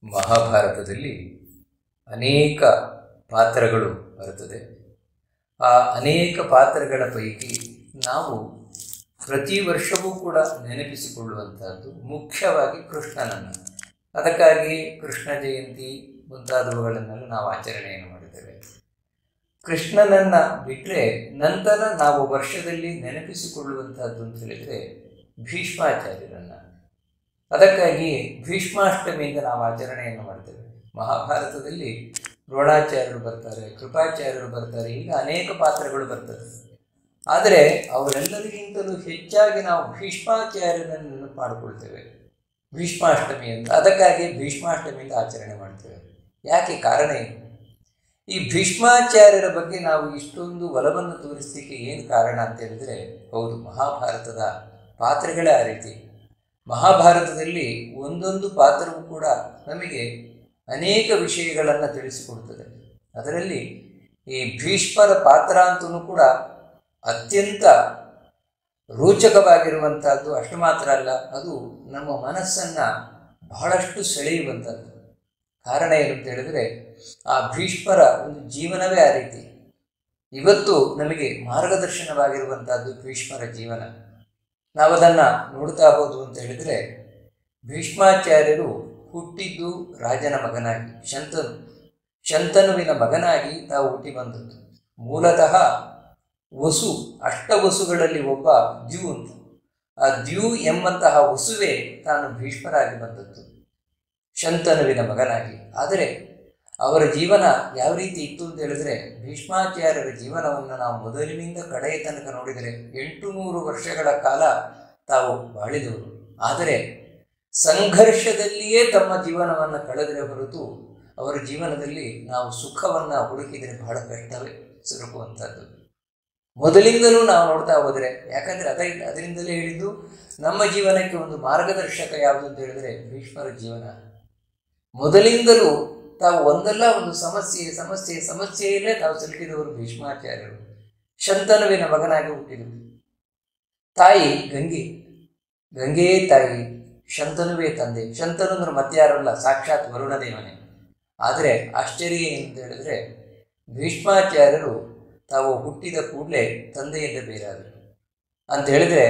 ಮಹಾಭಾರತದಲ್ಲಿ ಅನೇಕ ಪಾತ್ರಗಳು ಬರುತ್ತದೆ. ಆ ಅನೇಕ ಪಾತ್ರಗಳ ಪೈಕಿ ನಾವು ಪ್ರತಿ ವರ್ಷವೂ ಕೂಡ ನೆನಪಿಸಿಕೊಳ್ಳುವಂಥದ್ದು ಮುಖ್ಯವಾಗಿ ಕೃಷ್ಣನನ್ನು. ಅದಕ್ಕಾಗಿ ಕೃಷ್ಣ ಜಯಂತಿ ಮುಂತಾದವುಗಳನ್ನೆಲ್ಲ ನಾವು ಆಚರಣೆಯನ್ನು ಮಾಡಿದ್ದೇವೆ. ಕೃಷ್ಣನನ್ನು ಬಿಟ್ಟರೆ ನಂತರ ನಾವು ವರ್ಷದಲ್ಲಿ ನೆನಪಿಸಿಕೊಳ್ಳುವಂಥದ್ದು ಅಂತ ಹೇಳಿದರೆ ಭೀಷ್ಮಾಚಾರ್ಯರನ್ನು. ಅದಕ್ಕಾಗಿ ಭೀಷ್ಮಾಷ್ಟಮಿಯಿಂದ ನಾವು ಆಚರಣೆಯನ್ನು ಮಾಡ್ತೇವೆ. ಮಹಾಭಾರತದಲ್ಲಿ ದ್ರೋಣಾಚಾರ್ಯರು ಬರ್ತಾರೆ, ಕೃಪಾಚಾರ್ಯರು ಬರ್ತಾರೆ, ಈಗ ಅನೇಕ ಪಾತ್ರಗಳು ಬರ್ತದೆ. ಆದರೆ ಅವರೆಲ್ಲರಿಗಿಂತಲೂ ಹೆಚ್ಚಾಗಿ ನಾವು ಭೀಷ್ಮಾಚಾರ್ಯರನ್ನು ನೆನಪು ಮಾಡಿಕೊಳ್ತೇವೆ ಭೀಷ್ಮಾಷ್ಟಮಿಯಿಂದ. ಅದಕ್ಕಾಗಿ ಭೀಷ್ಮಾಷ್ಟಮಿಯಿಂದ ಆಚರಣೆ ಮಾಡ್ತೇವೆ. ಯಾಕೆ? ಕಾರಣ ಏನು? ಈ ಭೀಷ್ಮಾಚಾರ್ಯರ ಬಗ್ಗೆ ನಾವು ಇಷ್ಟೊಂದು ಒಲವನ್ನು ತೋರಿಸಲಿಕ್ಕೆ ಏನು ಕಾರಣ ಅಂತ ಹೇಳಿದರೆ, ಹೌದು, ಮಹಾಭಾರತದ ಪಾತ್ರಗಳೇ ಆ ರೀತಿ. ಮಹಾಭಾರತದಲ್ಲಿ ಒಂದೊಂದು ಪಾತ್ರವೂ ಕೂಡ ನಮಗೆ ಅನೇಕ ವಿಷಯಗಳನ್ನು ತಿಳಿಸಿಕೊಡ್ತದೆ. ಅದರಲ್ಲಿ ಈ ಭೀಷ್ಮರ ಪಾತ್ರ ಅಂತೂ ಕೂಡ ಅತ್ಯಂತ ರೋಚಕವಾಗಿರುವಂಥದ್ದು. ಅಷ್ಟು ಮಾತ್ರ ಅಲ್ಲ, ಅದು ನಮ್ಮ ಮನಸ್ಸನ್ನು ಬಹಳಷ್ಟು ಸೆಳೆಯುವಂಥದ್ದು. ಕಾರಣ ಏನು ಅಂತ ಹೇಳಿದರೆ, ಆ ಭೀಷ್ಮರ ಒಂದು ಜೀವನವೇ ಆ ರೀತಿ. ಇವತ್ತು ನಮಗೆ ಮಾರ್ಗದರ್ಶನವಾಗಿರುವಂಥದ್ದು ಭೀಷ್ಮರ ಜೀವನ. ನಾವು ಅದನ್ನು ನೋಡ್ತಾ ಹೋದ್ವು ಅಂತ ಹೇಳಿದರೆ, ಭೀಷ್ಮಾಚಾರ್ಯರು ಹುಟ್ಟಿದ್ದು ರಾಜನ ಮಗನಾಗಿ, ಶಂತನುವಿನ ಮಗನಾಗಿ ತಾವು ಹುಟ್ಟಿ ಬಂದದ್ದು. ಮೂಲತಃ ವಸು, ಅಷ್ಟವಸುಗಳಲ್ಲಿ ಒಬ್ಬ ದ್ಯು ಅಂತ. ಆ ದ್ಯು ಎಂಬಂತಹ ವಸುವೇ ತಾನು ಭೀಷ್ಮರಾಗಿ ಬಂದದ್ದು, ಶಂತನುವಿನ ಮಗನಾಗಿ. ಆದರೆ ಅವರ ಜೀವನ ಯಾವ ರೀತಿ ಇತ್ತು ಅಂತ ಹೇಳಿದ್ರೆ, ಭೀಷ್ಮಾಚಾರ್ಯರ ಜೀವನವನ್ನು ನಾವು ಮೊದಲಿನಿಂದ ಕಡೆಯ ತನಕ ನೋಡಿದರೆ 800 ವರ್ಷಗಳ ಕಾಲ ತಾವು ಬಾಳಿದವರು. ಆದರೆ ಸಂಘರ್ಷದಲ್ಲಿಯೇ ತಮ್ಮ ಜೀವನವನ್ನು ಕಳೆದರೆ ಹೊರತು ಅವರ ಜೀವನದಲ್ಲಿ ನಾವು ಸುಖವನ್ನು ಹುಡುಕಿದರೆ ಬಹಳ ಕಷ್ಟವೇ ಸಿಲುಕುವಂಥದ್ದು. ಮೊದಲಿಂದಲೂ ನಾವು ನೋಡ್ತಾ ಹೋದರೆ, ಯಾಕಂದರೆ ಅದರಿಂದಲೇ ಹೇಳಿದ್ದು, ನಮ್ಮ ಜೀವನಕ್ಕೆ ಒಂದು ಮಾರ್ಗದರ್ಶಕ ಯಾವುದು ಅಂತ ಹೇಳಿದರೆ ಭೀಷ್ಮರ ಜೀವನ. ಮೊದಲಿಂದಲೂ ತಾವು ಒಂದಲ್ಲ ಒಂದು ಸಮಸ್ಯೆಯಲ್ಲೇ ತಾವು ಸಿಲುಕಿದವರು ಭೀಷ್ಮಾಚಾರ್ಯರು. ಶಂತನುವಿನ ಮಗನಾಗಿ ಹುಟ್ಟಿದರು. ತಾಯಿ ಗಂಗೆಯೇ ತಾಯಿ, ಶಂತನುವೇ ತಂದೆ. ಶಂತನು ಅಂದ್ರೆ ಮತ್ಯಾರಲ್ಲ, ಸಾಕ್ಷಾತ್ ವರುಣದೇವನೇ. ಆದರೆ ಆಶ್ಚರ್ಯ ಏನಂತ ಹೇಳಿದ್ರೆ, ಭೀಷ್ಮಾಚಾರ್ಯರು ತಾವು ಹುಟ್ಟಿದ ಕೂಡಲೇ ತಂದೆಯಿಂದ ಬೇರಾದರು ಅಂತ ಹೇಳಿದ್ರೆ,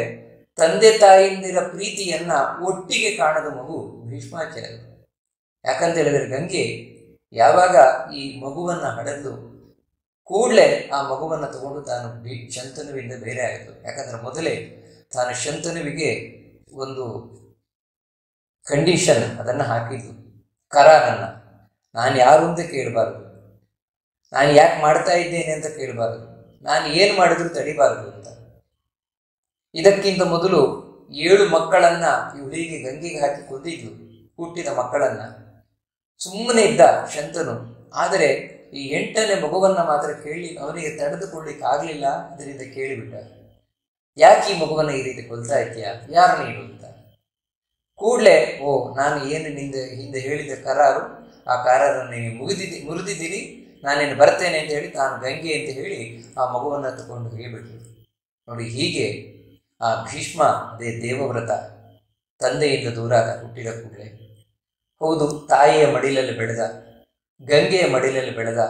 ತಂದೆ ತಾಯಿಯಂದಿರ ಪ್ರೀತಿಯನ್ನು ಒಟ್ಟಿಗೆ ಕಾಣದ ಮಗು ಭೀಷ್ಮಾಚಾರ್ಯರು. ಯಾಕಂತ ಹೇಳಿದರೆ, ಗಂಗೆ ಯಾವಾಗ ಈ ಮಗುವನ್ನು ಹಡೆದು ಕೂಡಲೇ ಆ ಮಗುವನ್ನು ತಗೊಂಡು ತಾನು ಶಂತನುವಿಂದ ಬೇರೆ ಆಯಿತು. ಯಾಕಂದರೆ ಮೊದಲೇ ತಾನು ಶಂತನುವಿಗೆ ಒಂದು ಕಂಡೀಷನ್ ಅದನ್ನು ಹಾಕಿದ್ದು, ಕರಾರನ್ನು. ನಾನು ಯಾರು ಅಂತ ಕೇಳಬಾರದು, ನಾನು ಯಾಕೆ ಮಾಡ್ತಾ ಇದ್ದೇನೆ ಅಂತ ಕೇಳಬಾರದು, ನಾನು ಏನು ಮಾಡಿದ್ರು ತಡಿಬಾರದು ಅಂತ. ಇದಕ್ಕಿಂತ ಮೊದಲು 7 ಮಕ್ಕಳನ್ನು ಇವಳಿಗೆ ಗಂಗೆಗೆ ಹಾಕಿ ಕೊಂದಿದ್ಲು, ಹುಟ್ಟಿದ ಮಕ್ಕಳನ್ನು. ಸುಮ್ಮನೆ ಇದ್ದ ಶಂತನು. ಆದರೆ ಈ 8ನೇ ಮಗುವನ್ನು ಮಾತ್ರ ಅವನಿಗೆ ತಡೆದುಕೊಳ್ಳಿಕ್ಕೆ ಆಗಲಿಲ್ಲ. ಅದರಿಂದ ಕೇಳಿಬಿಟ್ಟ, ಯಾಕೆ ಈ ಮಗುವನ್ನು ಈ ರೀತಿ ಕೊಲ್ತಾ ಇದ್ದೀಯಾ, ಯಾರು ನೀನು ಅಂತ. ಕೂಡಲೇ, ನಾನು ಏನು ಹಿಂದೆ ಹೇಳಿದ ಕರಾರು, ಆ ಕರಾರನ್ನು ನೀವು ಮುರಿದಿದ್ದೀರಿ, ನಾನೇನು ಬರ್ತೇನೆ ಅಂತ ಹೇಳಿ ತಾನು ಗಂಗೆ ಅಂತ ಹೇಳಿ ಆ ಮಗುವನ್ನು ತಗೊಂಡು ಹೋಗಿಬಿಟ್ರು. ನೋಡಿ, ಹೀಗೆ ಆ ಭೀಷ್ಮ, ಅದೇ ದೇವವ್ರತ, ತಂದೆಯಿಂದ ದೂರಾದ ಹುಟ್ಟಿದ ಕೂಡಲೇ. ಹೌದು, ತಾಯಿಯ ಮಡಿಲಲ್ಲಿ ಬೆಳೆದ, ಗಂಗೆಯ ಮಡಿಲಲ್ಲಿ ಬೆಳೆದ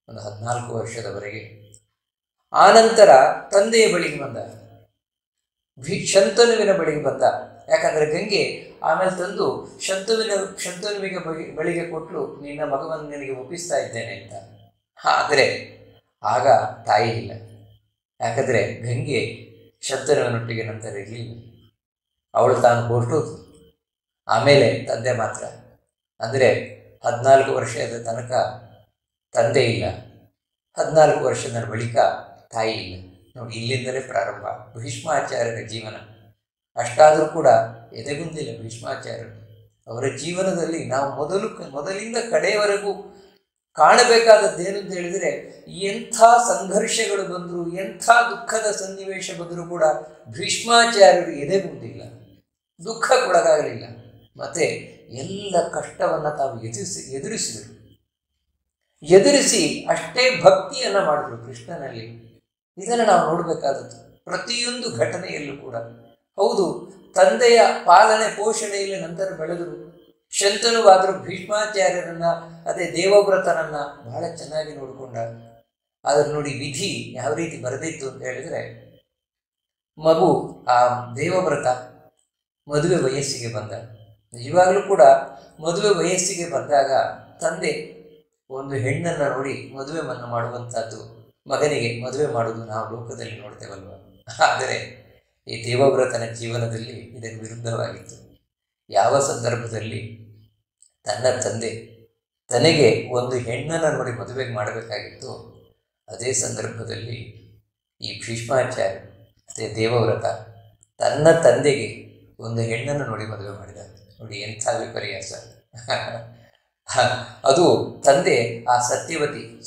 ಒಂದು 14 ವರ್ಷದವರೆಗೆ. ಆನಂತರ ತಂದೆಯ ಬಳಿಗೆ ಬಂದ, ಶಂತನುವಿನ ಬಳಿಗೆ ಬಂದ. ಯಾಕಂದರೆ ಗಂಗೆ ಆಮೇಲೆ ತಂದು ಶಂತನುವಿಗೆ ಬಳಿಗೆ ಕೊಟ್ಟಲು, ನಿನ್ನ ಮಗವನ್ನು ನಿನಗೆ ಒಪ್ಪಿಸ್ತಾ ಇದ್ದೇನೆ ಅಂತ. ಆದರೆ ಆಗ ತಾಯಿ ಇಲ್ಲ. ಯಾಕಂದರೆ ಗಂಗೆ ಶಂತನುವಿನೊಟ್ಟಿಗೆ ನಂತರ ಇರಲಿಲ್ಲ. ಅವಳು ತಾನು ಹೊರಟೋದು. ಆಮೇಲೆ ತಂದೆ ಮಾತ್ರ. ಅಂದರೆ 14 ವರ್ಷದ ತನಕ ತಂದೆ ಇಲ್ಲ, 14 ವರ್ಷದ ಬಳಿಕ ತಾಯಿ ಇಲ್ಲ. ನೋಡಿ, ಇಲ್ಲಿಂದಲೇ ಪ್ರಾರಂಭ ಭೀಷ್ಮಾಚಾರ್ಯರ ಜೀವನ. ಅಷ್ಟಾದರೂ ಕೂಡ ಎದೆಗುಂದಿಲ್ಲ ಭೀಷ್ಮಾಚಾರ್ಯರು. ಅವರ ಜೀವನದಲ್ಲಿ ನಾವು ಮೊದಲಿಂದ ಕಡೆಯವರೆಗೂ ಕಾಣಬೇಕಾದದ್ದೇನು ಅಂತ ಹೇಳಿದರೆ, ಎಂಥ ಸಂಘರ್ಷಗಳು ಬಂದರೂ, ಎಂಥ ದುಃಖದ ಸನ್ನಿವೇಶ ಬಂದರೂ ಕೂಡ ಭೀಷ್ಮಾಚಾರ್ಯರು ಎದೆಗುಂದಿಲ್ಲ, ದುಃಖಕ್ಕೊಳಗಾಗಲಿಲ್ಲ. ಮತ್ತು ಎಲ್ಲ ಕಷ್ಟವನ್ನು ತಾವು ಎದುರಿಸಿ ಅಷ್ಟೇ ಭಕ್ತಿಯನ್ನು ಮಾಡಿದ್ರು ಕೃಷ್ಣನಲ್ಲಿ. ಇದನ್ನು ನಾವು ನೋಡಬೇಕಾದದ್ದು ಪ್ರತಿಯೊಂದು ಘಟನೆಯಲ್ಲೂ ಕೂಡ. ಹೌದು, ತಂದೆಯ ಪಾಲನೆ ಪೋಷಣೆಯಲ್ಲಿ ನಂತರ ಬೆಳೆದರು. ಶಂತನುವಾದರೂ ಭೀಷ್ಮಾಚಾರ್ಯರನ್ನ, ಅದೇ ದೇವವ್ರತನನ್ನ ಬಹಳ ಚೆನ್ನಾಗಿ ನೋಡಿಕೊಂಡ. ಆದ್ರೆ ನೋಡಿ ವಿಧಿ ಯಾವ ರೀತಿ ಬರೆದಿತ್ತು ಅಂತ ಹೇಳಿದ್ರೆ, ಮಗು ಆ ದೇವವ್ರತ ಮದುವೆ ವಯಸ್ಸಿಗೆ ಬಂದ. ನಿಜವಾಗ್ಲೂ ಕೂಡ ಮದುವೆ ವಯಸ್ಸಿಗೆ ಬಂದಾಗ ತಂದೆ ಒಂದು ಹೆಣ್ಣನ್ನು ನೋಡಿ ಮದುವೆ ಮಾಡುವಂಥದ್ದು, ಮಗನಿಗೆ ಮದುವೆ ಮಾಡುವುದು ನಾವು ಲೋಕದಲ್ಲಿ ನೋಡ್ತೇವಲ್ವ. ಆದರೆ ಈ ದೇವವ್ರತನ ಜೀವನದಲ್ಲಿ ಇದಕ್ಕೆ ವಿರುದ್ಧವಾಗಿತ್ತು. ಯಾವ ಸಂದರ್ಭದಲ್ಲಿ ತನ್ನ ತಂದೆ ತನಗೆ ಒಂದು ಹೆಣ್ಣನ್ನು ನೋಡಿ ಮದುವೆಗೆ ಮಾಡಬೇಕಾಗಿತ್ತು, ಅದೇ ಸಂದರ್ಭದಲ್ಲಿ ಈ ಭೀಷ್ಮಾಚಾರ್ಯ ಅದೇ ದೇವವ್ರತ ತನ್ನ ತಂದೆಗೆ ಒಂದು ಹೆಣ್ಣನ್ನು ನೋಡಿ ಮದುವೆ ಮಾಡಿದ. ನೋಡಿ ಎಂಥ ವಿಪರ್ಯಾಸ. ಅದು ತಂದೆ ಆ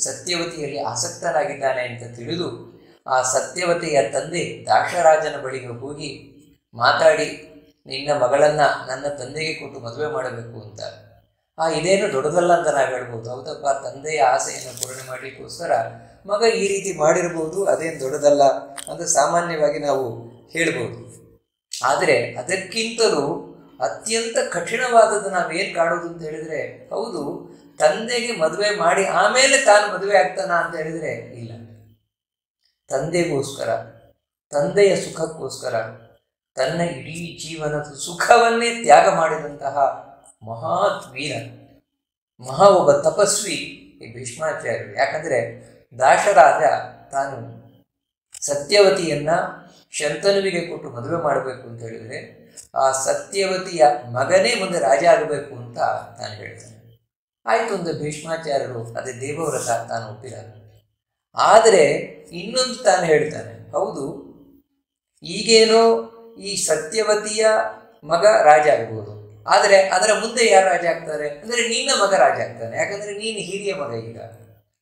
ಸತ್ಯವತಿಯಲ್ಲಿ ಆಸಕ್ತನಾಗಿದ್ದಾನೆ ಅಂತ ತಿಳಿದು ಆ ಸತ್ಯವತಿಯ ತಂದೆ ದಾಶರಾಜನ ಬಳಿಗೆ ಹೋಗಿ ಮಾತಾಡಿ, ನಿನ್ನ ಮಗಳನ್ನ ನನ್ನ ತಂದೆಗೆ ಕೊಟ್ಟು ಮದುವೆ ಮಾಡಬೇಕು ಅಂತ. ಇದೇನು ದೊಡ್ಡದಲ್ಲ ಅಂತ ನಾವು ಹೇಳ್ಬೋದು. ಹೌದಪ್ಪ, ತಂದೆಯ ಆಸೆಯನ್ನು ಪೂರ್ಣ ಮಾಡಲಿಕ್ಕೋಸ್ಕರ ಮಗ ಈ ರೀತಿ ಮಾಡಿರ್ಬೋದು, ಅದೇನು ದೊಡ್ಡದಲ್ಲ ಅಂತ ಸಾಮಾನ್ಯವಾಗಿ ನಾವು ಹೇಳ್ಬೋದು. ಆದರೆ ಅದಕ್ಕಿಂತಲೂ ಅತ್ಯಂತ ಕಠಿಣವಾದದ್ದು ನಾವೇನು ಕಾಣೋದು ಅಂತ ಹೇಳಿದ್ರೆ, ಹೌದು ತಂದೆಗೆ ಮದುವೆ ಮಾಡಿ ಆಮೇಲೆ ತಾನು ಮದುವೆ ಆಗ್ತಾನ ಅಂತ ಹೇಳಿದ್ರೆ ಇಲ್ಲ. ತಂದೆಗೋಸ್ಕರ, ತಂದೆಯ ಸುಖಕ್ಕೋಸ್ಕರ ತನ್ನ ಇಡೀ ಜೀವನದ ಸುಖವನ್ನೇ ತ್ಯಾಗ ಮಾಡಿದಂತಹ ಮಹಾವೀರ, ಒಬ್ಬ ತಪಸ್ವಿ ಈ ಭೀಷ್ಮಾಚಾರ್ಯರು. ಯಾಕಂದರೆ ದಾಶರಾಜ ತಾನು ಸತ್ಯವತಿಯನ್ನ ಶಂತನುವಿಗೆ ಕೊಟ್ಟು ಮದುವೆ ಮಾಡಬೇಕು ಅಂತ ಹೇಳಿದರೆ ಆ ಸತ್ಯವತಿಯ ಮಗನೇ ಮುಂದೆ ರಾಜ ಆಗಬೇಕು ಅಂತ ತಾನು ಹೇಳ್ತಾನೆ. ಆಯಿತು ಒಂದು ಭೀಷ್ಮಾಚಾರ್ಯರು ಅದೇ ದೇವವ್ರತ ತಾನು ಒಪ್ಪಿದ. ಆದರೆ ಇನ್ನೊಂದು ತಾನು ಹೇಳ್ತಾನೆ, ಹೌದು ಈಗೇನೋ ಈ ಸತ್ಯವತಿಯ ಮಗ ರಾಜ ಆಗ್ಬೋದು, ಆದರೆ ಅದರ ಮುಂದೆ ಯಾರು ರಾಜ ಆಗ್ತಾರೆ ಅಂದರೆ ನಿನ್ನ ಮಗ ರಾಜ ಆಗ್ತಾನೆ. ಯಾಕಂದರೆ ನೀನು ಹಿರಿಯ ಮಗ, ಈಗ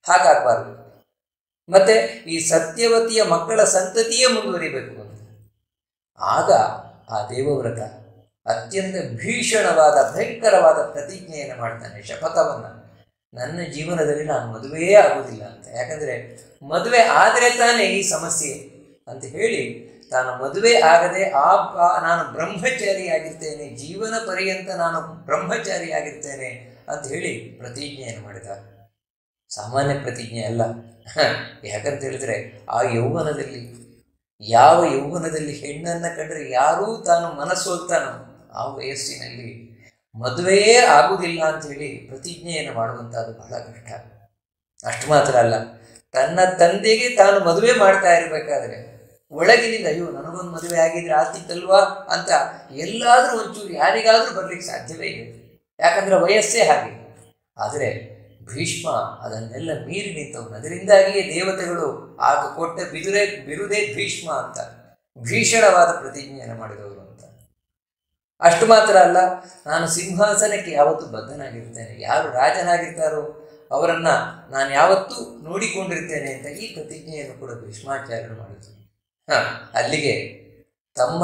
ಹಾಗಾಗಬಾರ್ದು. ಮತ್ತೆ ಈ ಸತ್ಯವತಿಯ ಮಕ್ಕಳ ಸಂತತಿಯೇ ಮುಂದುವರಿಬೇಕು ಅಂತ. ಆಗ ಆ ದೇವವ್ರತ ಅತ್ಯಂತ ಭಯಂಕರವಾದ ಪ್ರತಿಜ್ಞೆಯನ್ನು ಮಾಡ್ತಾನೆ, ಶಪಥವನ್ನು. ನನ್ನ ಜೀವನದಲ್ಲಿ ನಾನು ಮದುವೆಯೇ ಆಗುವುದಿಲ್ಲ ಅಂತ. ಯಾಕಂದರೆ ಮದುವೆ ಆದರೆ ತಾನೇ ಈ ಸಮಸ್ಯೆ ಅಂತ ಹೇಳಿ ತಾನು ಮದುವೆ ಆಗದೆ ನಾನು ಬ್ರಹ್ಮಚಾರಿಯಾಗಿರ್ತೇನೆ, ಜೀವನ ಪರ್ಯಂತ ನಾನು ಬ್ರಹ್ಮಚಾರಿಯಾಗಿರ್ತೇನೆ ಅಂತ ಹೇಳಿ ಪ್ರತಿಜ್ಞೆಯನ್ನು ಮಾಡಿದ. ಸಾಮಾನ್ಯ ಪ್ರತಿಜ್ಞೆ ಅಲ್ಲ. ಯಾಕಂತ ಹೇಳಿದ್ರೆ ಆ ಯಾವ ಯೌವನದಲ್ಲಿ ಹೆಣ್ಣನ್ನು ಕಂಡ್ರೆ ಯಾರೂ ತಾನು ಮನಸ್ಸೋಲ್ತಾನೋ ಆ ವಯಸ್ಸಿನಲ್ಲಿ ಮದುವೆಯೇ ಆಗುವುದಿಲ್ಲ ಅಂಥೇಳಿ ಪ್ರತಿಜ್ಞೆಯನ್ನು ಮಾಡುವಂಥದ್ದು ಬಹಳ ಕಷ್ಟ. ಅಷ್ಟು ಮಾತ್ರ ಅಲ್ಲ, ತನ್ನ ತಂದೆಗೆ ತಾನು ಮದುವೆ ಮಾಡ್ತಾ ಇರಬೇಕಾದ್ರೆ ಒಳಗಿನಿಂದ ಅಯ್ಯೋ ನನಗೊಂದು ಮದುವೆ ಆಗಿದ್ರೆ ಆಗ್ತಿತ್ತಲ್ವಾ ಅಂತ ಎಲ್ಲಾದರೂ ಒಂಚೂರು ಯಾರಿಗಾದರೂ ಬರಲಿಕ್ಕೆ ಸಾಧ್ಯವೇ ಇದೆ. ಯಾಕಂದರೆ ವಯಸ್ಸೇ ಹಾಗೆ. ಆದರೆ ಭೀಷ್ಮ ಅದನ್ನೆಲ್ಲ ಮೀರಿ ನಿಂತವನು. ಅದರಿಂದಾಗಿಯೇ ದೇವತೆಗಳು ಆಗ ಕೊಟ್ಟ ಬಿರುದೇ ಭೀಷ್ಮ ಅಂತ, ಭೀಷಣವಾದ ಪ್ರತಿಜ್ಞೆಯನ್ನು ಮಾಡಿದವರು ಅಂತ. ಅಷ್ಟು ಮಾತ್ರ ಅಲ್ಲ, ನಾನು ಸಿಂಹಾಸನಕ್ಕೆ ಯಾವತ್ತೂ ಬದ್ಧನಾಗಿರ್ತೇನೆ, ಯಾರು ರಾಜನಾಗಿರ್ತಾರೋ ಅವರನ್ನು ನಾನು ಯಾವತ್ತೂ ನೋಡಿಕೊಂಡಿರ್ತೇನೆ ಅಂತ ಈ ಪ್ರತಿಜ್ಞೆಯನ್ನು ಕೂಡ ಭೀಷ್ಮಾಚಾರ್ಯರು ಮಾಡಿದರು. ಅಲ್ಲಿಗೆ ತಮ್ಮ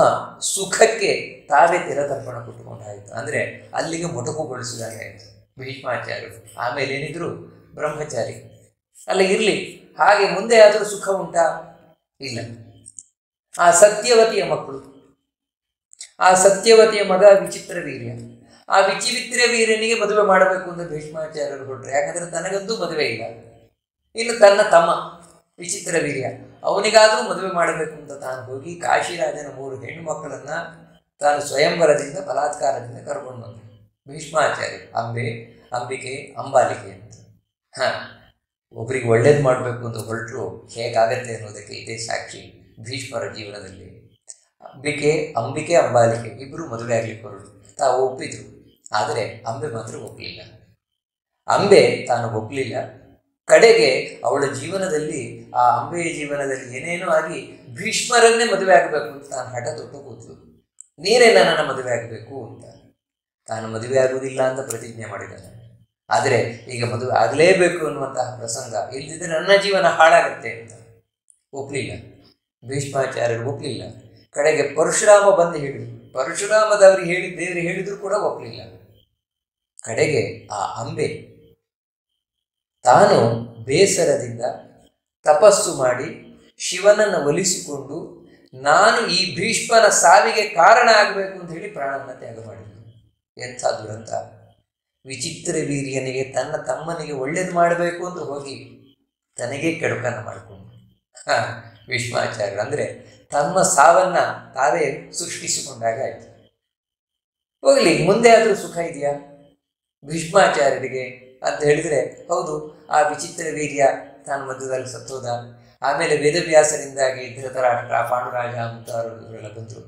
ಸುಖಕ್ಕೆ ತಾವೇ ತಿರತರ್ಪಣ ಕೊಟ್ಟುಕೊಂಡಾಯಿತು. ಅಂದರೆ ಅಲ್ಲಿಗೆ ಮೊಟಕುಗೊಳಿಸಿದಾಗ ಆಯಿತು ಭೀಷ್ಮಾಚಾರ್ಯರು. ಆಮೇಲೆ ಏನಿದ್ರು ಬ್ರಹ್ಮಚಾರಿ ಅಲ್ಲ, ಇರಲಿ, ಹಾಗೆ ಮುಂದೆ ಆದರೂ ಸುಖ ಉಂಟಾ? ಇಲ್ಲ. ಆ ಸತ್ಯವತಿಯ ಮಕ್ಕಳು, ಆ ಸತ್ಯವತಿಯ ಮಗ ವಿಚಿತ್ರ ವೀರ್ಯ, ಆ ವಿಚಿತ್ರ ವೀರ್ಯನಿಗೆ ಮದುವೆ ಮಾಡಬೇಕು ಅಂತ ಭೀಷ್ಮಾಚಾರ್ಯರು ಹೊರಟ್ರೆ. ಯಾಕಂದರೆ ತನಗಂತೂ ಮದುವೆ ಇಲ್ಲ. ಇನ್ನು ತನ್ನ ತಮ್ಮ ವಿಚಿತ್ರ ವೀರ್ಯ, ಅವನಿಗಾದರೂ ಮದುವೆ ಮಾಡಬೇಕು ಅಂತ ತಾನು ಹೋಗಿ ಕಾಶಿರಾಜನ 3 ಹೆಣ್ಣು ಮಕ್ಕಳನ್ನು ತಾನು ಸ್ವಯಂವರದಿಂದ ಬಲಾತ್ಕಾರದಿಂದ ಕರ್ಕೊಂಡು ಬಂದ. ಭೀಷ್ಮಾಚಾರ್ಯ ಅಂಬಿಕೆ ಅಂಬಾಲಿಕೆ ಅಂತ. ಒಬ್ರಿಗೆ ಒಳ್ಳೇದು ಮಾಡಬೇಕು ಅಂತ ಹೊರಟರು, ಹೇಗಾಗತ್ತೆ ಅನ್ನೋದಕ್ಕೆ ಇದೇ ಸಾಕ್ಷಿ ಭೀಷ್ಮರ ಜೀವನದಲ್ಲಿ. ಅಂಬಿಕೆ ಅಂಬಾಲಿಕೆ ಇಬ್ಬರು ಮದುವೆ ಆಗ್ಲಿಕ್ಕೆ ಹೊರಟರು. ತಾವು ಒಪ್ಪಿದ್ರು, ಆದರೆ ಅಂಬೆ ಮಾತ್ರ ಒಪ್ಪಲಿಲ್ಲ. ಅಂಬೆ ತಾನು ಒಪ್ಪಲಿಲ್ಲ. ಕಡೆಗೆ ಅವಳ ಜೀವನದಲ್ಲಿ, ಆ ಅಂಬೆಯ ಜೀವನದಲ್ಲಿ ಏನೇನೋ ಆಗಿ ಭೀಷ್ಮರನ್ನೇ ಮದುವೆ ಆಗಬೇಕು ಅಂತ ತಾನು ಹಠ ತೊಟ್ಟು ಕೂತಳು. ನೀನೇ ನನ್ನನ್ನು ಮದುವೆ ಆಗಬೇಕು ಅಂತ. ತಾನು ಮದುವೆ ಆಗುವುದಿಲ್ಲ ಅಂತ ಪ್ರತಿಜ್ಞೆ ಮಾಡಿದ್ದಾನೆ. ಆದರೆ ಈಗ ಮದುವೆ ಆಗಲೇಬೇಕು ಅನ್ನುವಂತಹ ಪ್ರಸಂಗ, ಇಲ್ಲದಿದ್ದರೆ ನನ್ನ ಜೀವನ ಹಾಳಾಗತ್ತೆ ಅಂತ ಒಪ್ಪಲಿಲ್ಲ. ಭೀಷ್ಮಾಚಾರ್ಯರು ಒಪ್ಪಲಿಲ್ಲ. ಕಡೆಗೆ ಪರಶುರಾಮ ಬಂದು ಹೇಳಿದ್ರು. ಪರಶುರಾಮದವ್ರಿಗೆ ದೇವರಿಗೆ ಹೇಳಿದ್ರು ಕೂಡ ಒಪ್ಪಲಿಲ್ಲ. ಕಡೆಗೆ ಆ ಅಂಬೆ ತಾನು ಬೇಸರದಿಂದ ತಪಸ್ಸು ಮಾಡಿ ಶಿವನನ್ನು ಒಲಿಸಿಕೊಂಡು ನಾನು ಈ ಭೀಷ್ಮನ ಸಾವಿಗೆ ಕಾರಣ ಆಗಬೇಕು ಅಂತ ಹೇಳಿ ಪ್ರಾಣವನ್ನು ತ್ಯಾಗ ಮಾಡಿದ್ರು. ಎಂಥ ದುರಂತ! ವಿಚಿತ್ರ ವೀರ್ಯನಿಗೆ ತನ್ನ ತಮ್ಮನಿಗೆ ಒಳ್ಳೇದು ಮಾಡಬೇಕು ಅಂತ ಹೋಗಿ ತನಗೇ ಕೆಡುಕನ್ನು ಮಾಡಿಕೊಂಡು ಭೀಷ್ಮಾಚಾರ್ಯರು ಅಂದರೆ ತಮ್ಮ ಸಾವನ್ನ ತಾವೇ ಸೃಷ್ಟಿಸಿಕೊಂಡಾಗ ಆಯಿತು. ಹೋಗಲಿ, ಮುಂದೆ ಆದರೂ ಸುಖ ಇದೆಯಾ ಭೀಷ್ಮಾಚಾರ್ಯರಿಗೆ ಅಂತ ಹೇಳಿದರೆ, ಹೌದು, ಆ ವಿಚಿತ್ರ ವೀರ್ಯ ತಾನು ಮಧ್ಯದಲ್ಲಿ ಸತ್ತೋದ. ಆಮೇಲೆ ವೇದವ್ಯಾಸರಿಂದಾಗಿ ಧೃತರಾಷ್ಟ್ರ, ಪಾಂಡುರಾಜ ಮುಂತಾದವರೆಲ್ಲ ಬಂದರು.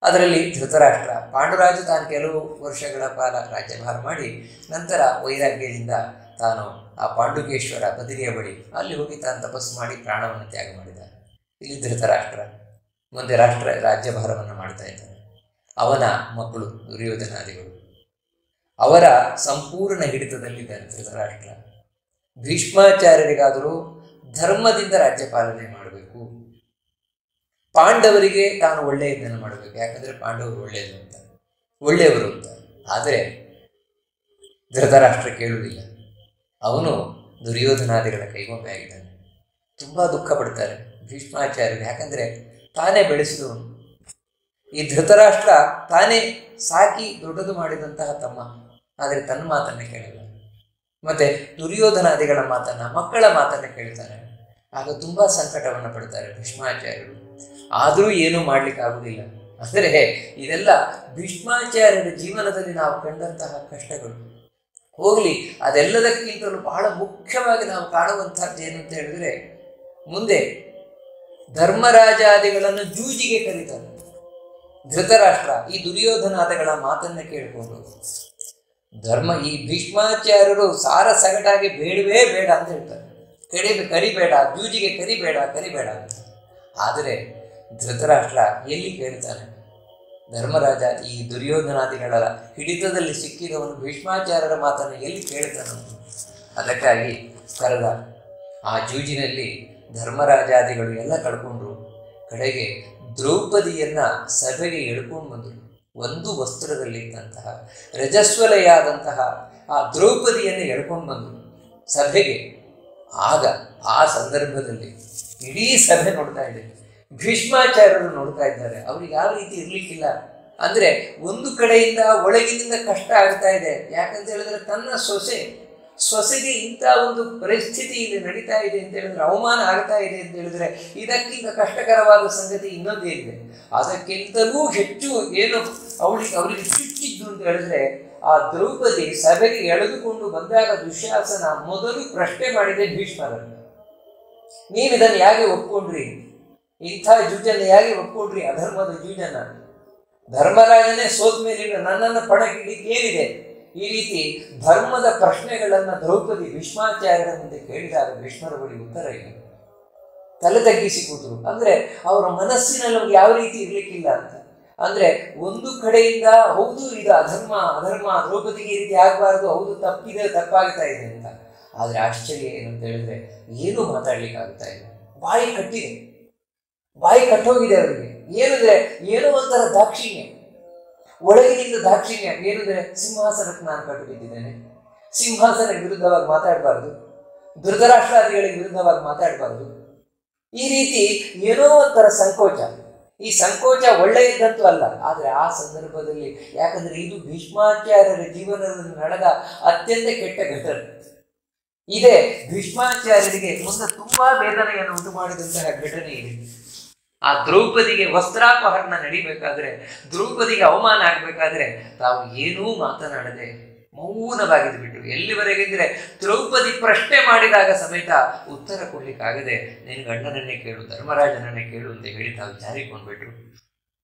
ಅದರಲ್ಲಿ ಧೃತರಾಷ್ಟ್ರ, ಪಾಂಡುರಾಜ ತಾನು ಕೆಲವು ವರ್ಷಗಳ ಕಾಲ ರಾಜ್ಯಭಾರ ಮಾಡಿ ನಂತರ ವೈರಾಗ್ಯದಿಂದ ತಾನು ಆ ಪಾಂಡುಕೇಶ್ವರ ಬದರಿಯ ಬಳಿ ಅಲ್ಲಿ ಹೋಗಿ ತಾನು ತಪಸ್ಸು ಮಾಡಿ ಪ್ರಾಣವನ್ನು ತ್ಯಾಗ ಮಾಡಿದ. ಇಲ್ಲಿ ಧೃತರಾಷ್ಟ್ರ ಮುಂದೆ ರಾಜ್ಯಭಾರವನ್ನು ಮಾಡ್ತಾ ಇದ್ದಾನೆ. ಅವನ ಮಕ್ಕಳು ದುರ್ಯೋಧನಾದಿಗಳು ಅವರ ಸಂಪೂರ್ಣ ಹಿಡಿತದಲ್ಲಿದ್ದಾರೆ ಧೃತರಾಷ್ಟ್ರ. ಭೀಷ್ಮಾಚಾರ್ಯರಿಗಾದರೂ ಧರ್ಮದಿಂದ ರಾಜ್ಯಪಾಲನೆ ಮಾಡಬೇಕು, ಪಾಂಡವರಿಗೆ ತಾನು ಒಳ್ಳೆಯದನ್ನು ಮಾಡಬೇಕು. ಯಾಕಂದರೆ ಪಾಂಡವರು ಒಳ್ಳೆಯವರು ಅಂತ. ಆದರೆ ಧೃತರಾಷ್ಟ್ರ ಕೇಳುವುದಿಲ್ಲ. ಅವನು ದುರ್ಯೋಧನಾದಿಗಳ ಕೈಗೊಂಬೆ ಆಗಿದ್ದಾನೆ. ತುಂಬ ದುಃಖ ಪಡ್ತಾರೆ ಭೀಷ್ಮಾಚಾರ್ಯರು. ಯಾಕಂದರೆ ತಾನೇ ಬೆಳೆಸಿದವನು. ಈ ಧೃತರಾಷ್ಟ್ರ ತಾನೇ ಸಾಕಿ ದೊಡ್ಡದು ಮಾಡಿದಂತಹ ತಮ್ಮ, ಆದರೆ ತನ್ನ ಮಾತನ್ನು ಕೇಳಿಲ್ಲ. ಮತ್ತೆ ದುರ್ಯೋಧನಾದಿಗಳ ಮಾತನ್ನು, ಮಕ್ಕಳ ಮಾತನ್ನು ಕೇಳ್ತಾನೆ. ಆಗ ತುಂಬ ಸಂಕಟವನ್ನು ಪಡ್ತಾರೆ ಭೀಷ್ಮಾಚಾರ್ಯರು. ಆದರೂ ಏನೂ ಮಾಡಲಿಕ್ಕಾಗುವುದಿಲ್ಲ. ಅಂದರೆ ಇದೆಲ್ಲ ಭೀಷ್ಮಾಚಾರ್ಯರ ಜೀವನದಲ್ಲಿ ನಾವು ಕಂಡಂತಹ ಕಷ್ಟಗಳು. ಹೋಗಲಿ, ಅದೆಲ್ಲದಕ್ಕಿಂತಲೂ ಬಹಳ ಮುಖ್ಯವಾಗಿ ನಾವು ಕಾಣುವಂಥದ್ದು ಏನು ಅಂತ ಹೇಳಿದ್ರೆ, ಮುಂದೆ ಧರ್ಮರಾಜಾದಿಗಳನ್ನು ಜೂಜಿಗೆ ಕರೀತಾರೆ ಧೃತರಾಷ್ಟ್ರ. ಈ ದುರ್ಯೋಧನಾದಿಗಳ ಮಾತನ್ನು ಕೇಳಿಕೊಂಡು ಈ ಭೀಷ್ಮಾಚಾರ್ಯರು ಸಾರ ಸಗಟಾಗಿ ಬೇಡವೇ ಬೇಡ ಅಂತ ಹೇಳ್ತಾರೆ. ಕರಿಬೇಡ, ಜೂಜಿಗೆ ಕರಿಬೇಡ ಅಂತ. ಆದರೆ ಧೃತರಾಷ್ಟ್ರ ಎಲ್ಲಿ ಕೇಳ್ತಾನೆ? ಧರ್ಮರಾಜ ಈ ದುರ್ಯೋಧನಾದಿಗಳ ಹಿಡಿತದಲ್ಲಿ ಸಿಕ್ಕಿದವನು ಭೀಷ್ಮಾಚಾರ್ಯರ ಮಾತನ್ನು ಎಲ್ಲಿ ಕೇಳ್ತಾನೆ? ಅದಕ್ಕಾಗಿ ಕರೆದ. ಆ ಜೂಜಿನಲ್ಲಿ ಧರ್ಮರಾಜಾದಿಗಳು ಎಲ್ಲ ಕಳ್ಕೊಂಡ್ರು. ಕಡೆಗೆ ದ್ರೌಪದಿಯನ್ನು ಸಭೆಗೆ ಎಳ್ಕೊಂಡು ಬಂದರು. ಒಂದು ವಸ್ತ್ರದಲ್ಲಿದ್ದಂತಹ ರಜಸ್ವಲೆಯಾದಂತಹ ಆ ದ್ರೌಪದಿಯನ್ನು ಎಳ್ಕೊಂಡು ಬಂದರು ಸಭೆಗೆ. ಆಗ ಆ ಸಂದರ್ಭದಲ್ಲಿ ಇಡೀ ಸಭೆ ನೋಡ್ತಾ ಇದೆ, ಭೀಷ್ಮಾಚಾರ್ಯರು ನೋಡ್ತಾ ಇದ್ದಾರೆ. ಅವ್ರಿಗೆ ಯಾವ ರೀತಿ ಇರಲಿಕ್ಕಿಲ್ಲ. ಅಂದರೆ ಒಂದು ಕಡೆಯಿಂದ ಒಳಗಿನಿಂದ ಕಷ್ಟ ಆಗ್ತಾ ಇದೆ. ಯಾಕಂತ ಹೇಳಿದ್ರೆ ತನ್ನ ಸೊಸೆಗೆ ಇಂಥ ಒಂದು ಪರಿಸ್ಥಿತಿ ಇಲ್ಲಿ ನಡೀತಾ ಇದೆ ಅಂತ ಹೇಳಿದ್ರೆ, ಅವಮಾನ ಆಗ್ತಾ ಇದೆ ಅಂತ ಹೇಳಿದ್ರೆ, ಇದಕ್ಕಿಂತ ಕಷ್ಟಕರವಾದ ಸಂಗತಿ ಇನ್ನೊಂದೇನಿದೆ? ಅದಕ್ಕಿಂತಲೂ ಹೆಚ್ಚು ಏನು ಅವರಿಗೆ ಚುಚ್ಚಿದ್ದು ಅಂತ ಹೇಳಿದ್ರೆ, ಆ ದ್ರೌಪದಿ ಸಭೆಗೆ ಎಳೆದುಕೊಂಡು ಬಂದಾಗ ದುಶ್ಯಾಸನ ಮೊದಲು ಪ್ರಶ್ನೆ ಮಾಡಿದೆ ಭೀಷ್ಮರನ್ನು. ನೀವಿದನ್ನು ಯಾಕೆ ಒಪ್ಕೊಂಡ್ರಿ? ಇಂಥ ಜೂಜನ್ನು ಯಾಕೆ ಒಪ್ಕೊಂಡ್ರಿ? ಅಧರ್ಮದ ಜೂಜನ್ನ. ಧರ್ಮರಾಜನೇ ಸೋತ ಮೇಲಿನ ನನ್ನನ್ನು ಪಡಗಿಡ್ಲಿಕ್ಕೆ ಏನಿದೆ? ಈ ರೀತಿ ಧರ್ಮದ ಪ್ರಶ್ನೆಗಳನ್ನು ದ್ರೌಪದಿ ಭೀಷ್ಮಾಚಾರ್ಯರ ಮುಂದೆ ಕೇಳಿದಾಗ ಭೀಷ್ಮರ ಬಳಿ ಉತ್ತರ ಇಲ್ಲ. ತಲೆ ತಗ್ಗಿಸಿ ಕೂತರು. ಅಂದರೆ ಅವರ ಮನಸ್ಸಿನಲ್ಲಿ ಅವ್ರಿಗೆ ಯಾವ ರೀತಿ ಇರ್ಲಿಕ್ಕಿಲ್ಲ ಅಂತ. ಅಂದರೆ ಒಂದು ಕಡೆಯಿಂದ ಹೌದು ಇದು ಅಧರ್ಮ ದ್ರೌಪದಿಗೆ ಈ ರೀತಿ ಆಗಬಾರ್ದು, ಹೌದು ತಪ್ಪಾಗ್ತಾ ಇದೆ ಅಂತ. ಆದರೆ ಆಶ್ಚರ್ಯ ಏನಂತ ಹೇಳಿದ್ರೆ, ಏನೂ ಮಾತಾಡ್ಲಿಕ್ಕಾಗ್ತಾ ಇಲ್ಲ. ಬಾಯಿ ಕಟ್ಟೋಗಿದೆ ಅವರಿಗೆ. ಏನಂದ್ರೆ ಏನೋ ಒಂಥರ ದಾಕ್ಷಿಣ್ಯ, ಒಳಗಿನಿಂದ ದಾಕ್ಷಿಣ್ಯ. ಏನಂದ್ರೆ ಸಿಂಹಾಸನಕ್ಕೆ ನಾನು ಕಟ್ಟು ಬಿದ್ದಿದ್ದೇನೆ, ಸಿಂಹಾಸನಕ್ಕೆ ವಿರುದ್ಧವಾಗಿ ಮಾತಾಡಬಾರ್ದು, ಧೃತರಾಷ್ಟ್ರಾದಿಗಳಿಗೆ ವಿರುದ್ಧವಾಗಿ ಮಾತಾಡಬಾರ್ದು. ಈ ರೀತಿ ಏನೋ ಒಂಥರ ಸಂಕೋಚ. ಈ ಸಂಕೋಚ ಒಳ್ಳೆಯದಂತೂ ಅಲ್ಲ. ಆದರೆ ಆ ಸಂದರ್ಭದಲ್ಲಿ, ಯಾಕಂದ್ರೆ ಇದು ಭೀಷ್ಮಾಚಾರ್ಯರ ಜೀವನದಲ್ಲಿ ನಡೆದ ಅತ್ಯಂತ ಕೆಟ್ಟ ಘಟನೆ. ಇದೇ ಭೀಷ್ಮಾಚಾರ್ಯರಿಗೆ ಮುಂದೆ ತುಂಬಾ ವೇದನೆಯನ್ನು ಉಂಟು ಮಾಡಿದಂತಹ ಘಟನೆ ಇದೆ. ಆ ದ್ರೌಪದಿಗೆ ವಸ್ತ್ರಾಪಹರಣ ನಡಿಬೇಕಾದ್ರೆ, ದ್ರೌಪದಿಗೆ ಅವಮಾನ ಆಗಬೇಕಾದ್ರೆ ತಾವು ಏನೂ ಮಾತನಾಡದೆ ಮೌನವಾಗಿದ್ದು ಬಿಟ್ಟು, ಎಲ್ಲಿವರೆಗೆಂದರೆ ದ್ರೌಪದಿ ಪ್ರಶ್ನೆ ಮಾಡಿದಾಗ ಸಮೇತ ಉತ್ತರ ಕೊಡ್ಲಿಕ್ಕಾಗದೆ, ನಿನ್ನ ಗಂಡನನ್ನೇ ಕೇಳು, ಧರ್ಮರಾಜನನ್ನೇ ಕೇಳು ಅಂತ ಹೇಳಿ ತಾವು ಜಾರಿಕೊಂಡ್ಬಿಟ್ರು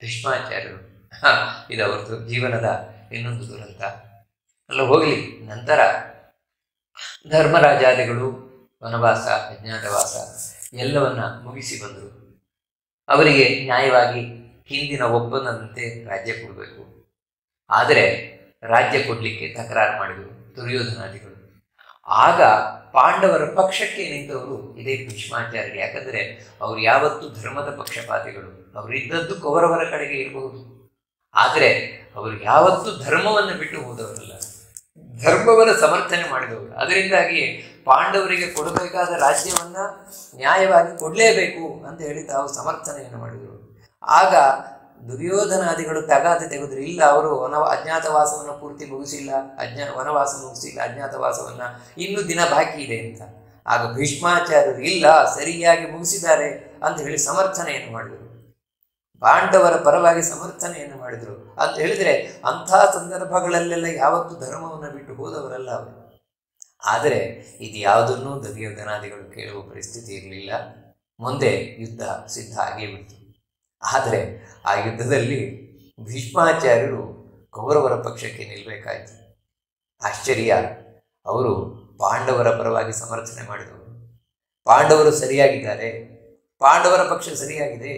ಭೀಷ್ಮಾಚಾರ್ಯರು. ಇದು ಅವ್ರದ್ದು ಜೀವನದ ಇನ್ನೊಂದು ದುರಂತ ಅಲ್ಲ. ಹೋಗಲಿ, ನಂತರ ಧರ್ಮರಾಜಾದಿಗಳು ವನವಾಸ, ಅಜ್ಞಾತವಾಸ ಎಲ್ಲವನ್ನ ಮುಗಿಸಿ ಬಂದರು. ಅವರಿಗೆ ನ್ಯಾಯವಾಗಿ ಹಿಂದಿನ ಒಪ್ಪಂದದಂತೆ ರಾಜ್ಯ ಕೊಡಬೇಕು. ಆದರೆ ರಾಜ್ಯ ಕೊಡಲಿಕ್ಕೆ ತಕರಾರು ಮಾಡಿದರು ದುರ್ಯೋಧನಾದಿಗಳು. ಆಗ ಪಾಂಡವರ ಪಕ್ಷಕ್ಕೆ ನಿಂತವರು ಇದೇ ಭೀಷ್ಮಾಚಾರ್ಯರು. ಯಾಕಂದರೆ ಅವರು ಯಾವತ್ತೂ ಧರ್ಮದ ಪಕ್ಷಪಾತಿಗಳು. ಅವರಿದ್ದದ್ದು ಕೌರವರ ಕಡೆಗೆ ಇರಬಹುದು, ಆದರೆ ಅವರು ಯಾವತ್ತೂ ಧರ್ಮವನ್ನು ಬಿಟ್ಟು ಹೋದವರಲ್ಲ, ಧರ್ಮವನ್ನು ಸಮರ್ಥನೆ ಮಾಡಿದವರು. ಅದರಿಂದಾಗಿ ಪಾಂಡವರಿಗೆ ಕೊಡಬೇಕಾದ ರಾಜ್ಯವನ್ನು ನ್ಯಾಯವಾಗಿ ಕೊಡಲೇಬೇಕು ಅಂತ ಹೇಳಿ ತಾವು ಸಮರ್ಥನೆಯನ್ನು ಮಾಡಿದರು. ಆಗ ದುರ್ಯೋಧನಾದಿಗಳು ತಗಾದೆ ತೆಗೆದ್ರು. ಇಲ್ಲ, ಅವರು ಅಜ್ಞಾತವಾಸವನ್ನು ಪೂರ್ತಿ ಮುಗಿಸಿಲ್ಲ, ವನವಾಸ ಮುಗಿಸಿಲ್ಲ, ಅಜ್ಞಾತವಾಸವನ್ನು ಇನ್ನೂ ದಿನ ಬಾಕಿ ಇದೆ ಅಂತ. ಆಗ ಭೀಷ್ಮಾಚಾರ್ಯರು ಇಲ್ಲ, ಸರಿಯಾಗಿ ಮುಗಿಸಿದ್ದಾರೆ ಅಂತ ಹೇಳಿ ಸಮರ್ಥನೆಯನ್ನು ಮಾಡಿದರು. ಪಾಂಡವರ ಪರವಾಗಿ ಸಮರ್ಥನೆಯನ್ನು ಮಾಡಿದರು ಅಂತ ಹೇಳಿದರೆ, ಅಂಥ ಸಂದರ್ಭಗಳಲ್ಲೆಲ್ಲ ಯಾವತ್ತೂ ಧರ್ಮವನ್ನು ಬಿಟ್ಟು ಹೋದವರಲ್ಲ ಅವರು. ಆದರೆ ಇದು ಯಾವುದನ್ನೂ ದುರ್ಯೋಧನಾದಿಗಳು ಕೇಳುವ ಪರಿಸ್ಥಿತಿ ಇರಲಿಲ್ಲ. ಮುಂದೆ ಯುದ್ಧ ಸಿದ್ಧ ಆಗೇ ಬಿಡ್ತು. ಆದರೆ ಆ ಯುದ್ಧದಲ್ಲಿ ಭೀಷ್ಮಾಚಾರ್ಯರು ಕೌರವರ ಪಕ್ಷಕ್ಕೆ ನಿಲ್ಲಬೇಕಾಯಿತು. ಆಶ್ಚರ್ಯ, ಅವರು ಪಾಂಡವರ ಪರವಾಗಿ ಸಮರ್ಥನೆ ಮಾಡಿದವರು. ಪಾಂಡವರು ಸರಿಯಾಗಿದ್ದಾರೆ, ಪಾಂಡವರ ಪಕ್ಷ ಸರಿಯಾಗಿದೆ,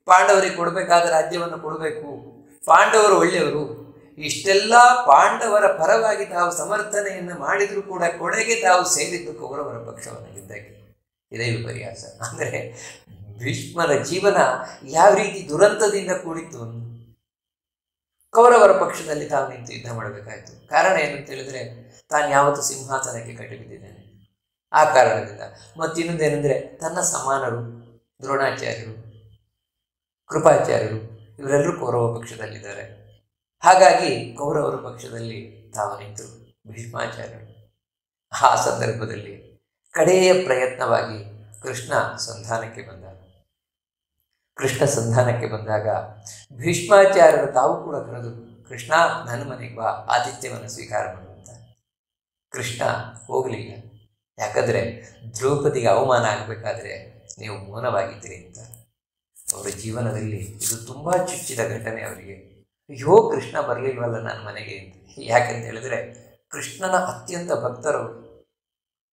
ಪಾಂಡವರಿಗೆ ಕೊಡಬೇಕಾದ ರಾಜ್ಯವನ್ನು ಕೊಡಬೇಕು, ಪಾಂಡವರು ಒಳ್ಳೆಯವರು, ಇಷ್ಟೆಲ್ಲ ಪಾಂಡವರ ಪರವಾಗಿ ತಾವು ಸಮರ್ಥನೆಯನ್ನು ಮಾಡಿದರೂ ಕೂಡ ಕೊನೆಗೆ ತಾವು ಸೇರಿದ್ದು ಕೌರವರ ಪಕ್ಷವನ್ನು ಯುದ್ಧಕ್ಕೆ. ಇದೇ ವಿಪರ್ಯಾಸ. ಅಂದರೆ ಭೀಷ್ಮರ ಜೀವನ ಯಾವ ರೀತಿ ದುರಂತದಿಂದ ಕೂಡಿತ್ತು. ಕೌರವರ ಪಕ್ಷದಲ್ಲಿ ತಾವು ನಿಂತು ಯುದ್ಧ ಮಾಡಬೇಕಾಯಿತು. ಕಾರಣ ಏನು ಅಂತ ಹೇಳಿದ್ರೆ, ತಾನು ಯಾವತ್ತು ಸಿಂಹಾಸನಕ್ಕೆ ಕಟ್ಟಿಬಿಟ್ಟಿದ್ದೇನೆ, ಆ ಕಾರಣದಿಂದ. ಮತ್ತಿನ್ನೊಂದೇನೆಂದರೆ, ತನ್ನ ಸಮಾನರು ದ್ರೋಣಾಚಾರ್ಯರು, ಕೃಪಾಚಾರ್ಯರು ಇವರೆಲ್ಲರೂ ಕೌರವ ಪಕ್ಷದಲ್ಲಿದ್ದಾರೆ. ಹಾಗಾಗಿ ಕೌರವರ ಪಕ್ಷದಲ್ಲಿ ತಾವು ನಿಂತರು ಭೀಷ್ಮಾಚಾರ್ಯರು. ಆ ಸಂದರ್ಭದಲ್ಲಿ ಕಡೆಯ ಪ್ರಯತ್ನವಾಗಿ ಕೃಷ್ಣ ಸಂಧಾನಕ್ಕೆ ಬಂದ. ಕೃಷ್ಣ ಸಂಧಾನಕ್ಕೆ ಬಂದಾಗ ಭೀಷ್ಮಾಚಾರ್ಯರು ತಾವು ಕೂಡ ಕರೆದು, ಕೃಷ್ಣ ನನ್ನ ಮನೆಗೆ ಬಾ, ಆತಿಥ್ಯವನ್ನು ಸ್ವೀಕಾರ ಮಾಡುವಂತ. ಕೃಷ್ಣ ಹೋಗಲಿಲ್ಲ. ಯಾಕಂದರೆ ದ್ರೌಪದಿಗೆ ಅವಮಾನ ಆಗಬೇಕಾದ್ರೆ ನೀವು ಮೌನವಾಗಿದ್ದೀರಿ ಅಂತ. ಅವರ ಜೀವನದಲ್ಲಿ ಇದು ತುಂಬ ಚುಚ್ಚಿದ ಘಟನೆ ಅವರಿಗೆ. ಅಯ್ಯೋ, ಕೃಷ್ಣ ಬರಲಿಲ್ವಲ್ಲ ನನ್ನ ಮನೆಗೆ ಅಂತ. ಯಾಕಂತ ಹೇಳಿದ್ರೆ, ಕೃಷ್ಣನ ಅತ್ಯಂತ ಭಕ್ತರವರು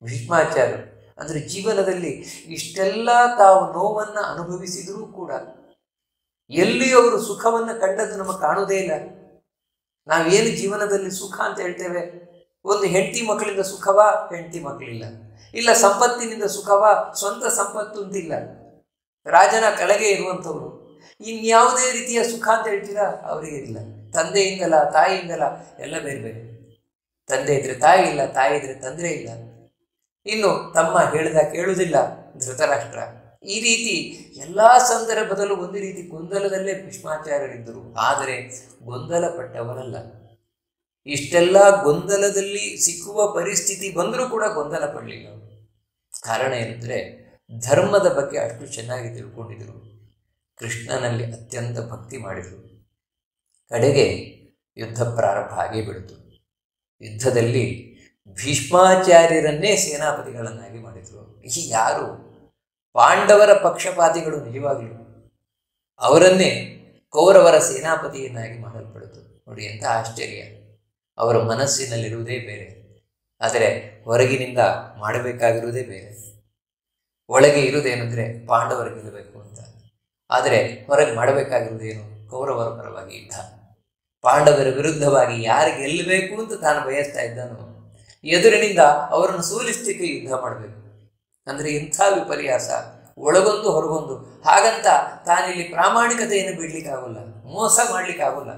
ಭೀಷ್ಮಾಚಾರ್ಯರು. ಅಂದರೆ ಜೀವನದಲ್ಲಿ ಇಷ್ಟೆಲ್ಲ ತಾವು ನೋವನ್ನು ಅನುಭವಿಸಿದರೂ ಕೂಡ ಎಲ್ಲಿಯೂ ಅವರು ಸುಖವನ್ನು ಕಂಡದ್ದು ನಮಗೆ ಕಾಣುವುದೇ ಇಲ್ಲ. ನಾವೇನು ಜೀವನದಲ್ಲಿ ಸುಖ ಅಂತ ಹೇಳ್ತೇವೆ, ಒಂದು ಹೆಂಡತಿ ಮಕ್ಕಳಿಂದ ಸುಖವಾ, ಹೆಂಡತಿ ಮಕ್ಕಳಿಲ್ಲ. ಇಲ್ಲ ಸಂಪತ್ತಿನಿಂದ ಸುಖವಾ, ಸ್ವಂತ ಸಂಪತ್ತು ಅಂತಿಲ್ಲ. ರಾಜನ ಕೆಳಗೆ ಇರುವಂಥವ್ರು ಇನ್ಯಾವುದೇ ರೀತಿಯ ಸುಖ ಅಂತ ಹೇಳ್ತೀರಾ, ಅವರಿಗೆ ಇಲ್ಲ. ತಂದೆಯಿಂದಲ ತಾಯಿಯಿಂದಲ ಎಲ್ಲ ಬೇರೆ ಬೇರೆ. ತಂದೆ ಇದ್ರೆ ತಾಯಿ ಇಲ್ಲ, ತಾಯಿ ಇದ್ರೆ ತಂದೆ ಇಲ್ಲ. ಇನ್ನು ತಮ್ಮ ಹೇಳಿದ ಕೇಳುವುದಿಲ್ಲ ಧೃತರಾಷ್ಟ್ರ. ಈ ರೀತಿ ಎಲ್ಲ ಸಂದರ್ಭದಲ್ಲೂ ಒಂದು ರೀತಿ ಗೊಂದಲದಲ್ಲೇ ಭೀಷ್ಮಾಚಾರ್ಯರಿದ್ದರು. ಆದರೆ ಗೊಂದಲ ಪಟ್ಟವರಲ್ಲ. ಇಷ್ಟೆಲ್ಲ ಗೊಂದಲದಲ್ಲಿ ಸಿಕ್ಕುವ ಪರಿಸ್ಥಿತಿ ಬಂದರೂ ಕೂಡ ಗೊಂದಲ ಪಡಲಿಲ್ಲ. ಕಾರಣ ಏನಂದರೆ, ಧರ್ಮದ ಬಗ್ಗೆ ಅಷ್ಟು ಚೆನ್ನಾಗಿ ತಿಳ್ಕೊಂಡಿದ್ರು, ಕೃಷ್ಣನಲ್ಲಿ ಅತ್ಯಂತ ಭಕ್ತಿ ಮಾಡಿದರು. ಕಡೆಗೆ ಯುದ್ಧ ಪ್ರಾರಂಭ ಆಗೇ ಬಿಡಿತು. ಯುದ್ಧದಲ್ಲಿ ಭೀಷ್ಮಾಚಾರ್ಯರನ್ನೇ ಸೇನಾಪತಿಗಳನ್ನಾಗಿ ಮಾಡಿದರು. ಈ ಯಾರು ಪಾಂಡವರ ಪಕ್ಷಪಾತಿಗಳು ನಿಜವಾಗಲೂ ಅವರನ್ನೇ ಕೌರವರ ಸೇನಾಪತಿಯನ್ನಾಗಿ ಮಾಡಲ್ಪಡಿತು. ನೋಡಿ ಎಂಥ ಆಶ್ಚರ್ಯ. ಅವರ ಮನಸ್ಸಿನಲ್ಲಿರುವುದೇ ಬೇರೆ, ಆದರೆ ಹೊರಗಿನಿಂದ ಮಾಡಬೇಕಾಗಿರುವುದೇ ಬೇರೆ. ಒಳಗೆ ಇರುವುದೇನೆಂದರೆ ಪಾಂಡವರು ಗೆಲ್ಲಬೇಕು ಅಂತ, ಆದರೆ ಹೊರಗೆ ಮಾಡಬೇಕಾಗಿರುವುದೇನು, ಕೌರವರ ಪರವಾಗಿ ಯುದ್ಧ. ಪಾಂಡವರ ವಿರುದ್ಧವಾಗಿ ಯಾರು ಗೆಲ್ಲಬೇಕು ಅಂತ ತಾನು ಬಯಸ್ತಾ ಇದ್ದಾನೋ ಎದುರಿನಿಂದ ಅವರನ್ನು ಸೋಲಿಸಲಿಕ್ಕೆ ಯುದ್ಧ ಮಾಡಬೇಕು. ಅಂದರೆ ಇಂಥ ವಿಪರ್ಯಾಸ, ಒಳಗೊಂದು ಹೊರಗೊಂದು. ಹಾಗಂತ ತಾನಿಲ್ಲಿ ಪ್ರಾಮಾಣಿಕತೆಯನ್ನು ಬಿಡ್ಲಿಕ್ಕಾಗಲ್ಲ, ಮೋಸ ಮಾಡಲಿಕ್ಕಾಗಲ್ಲ.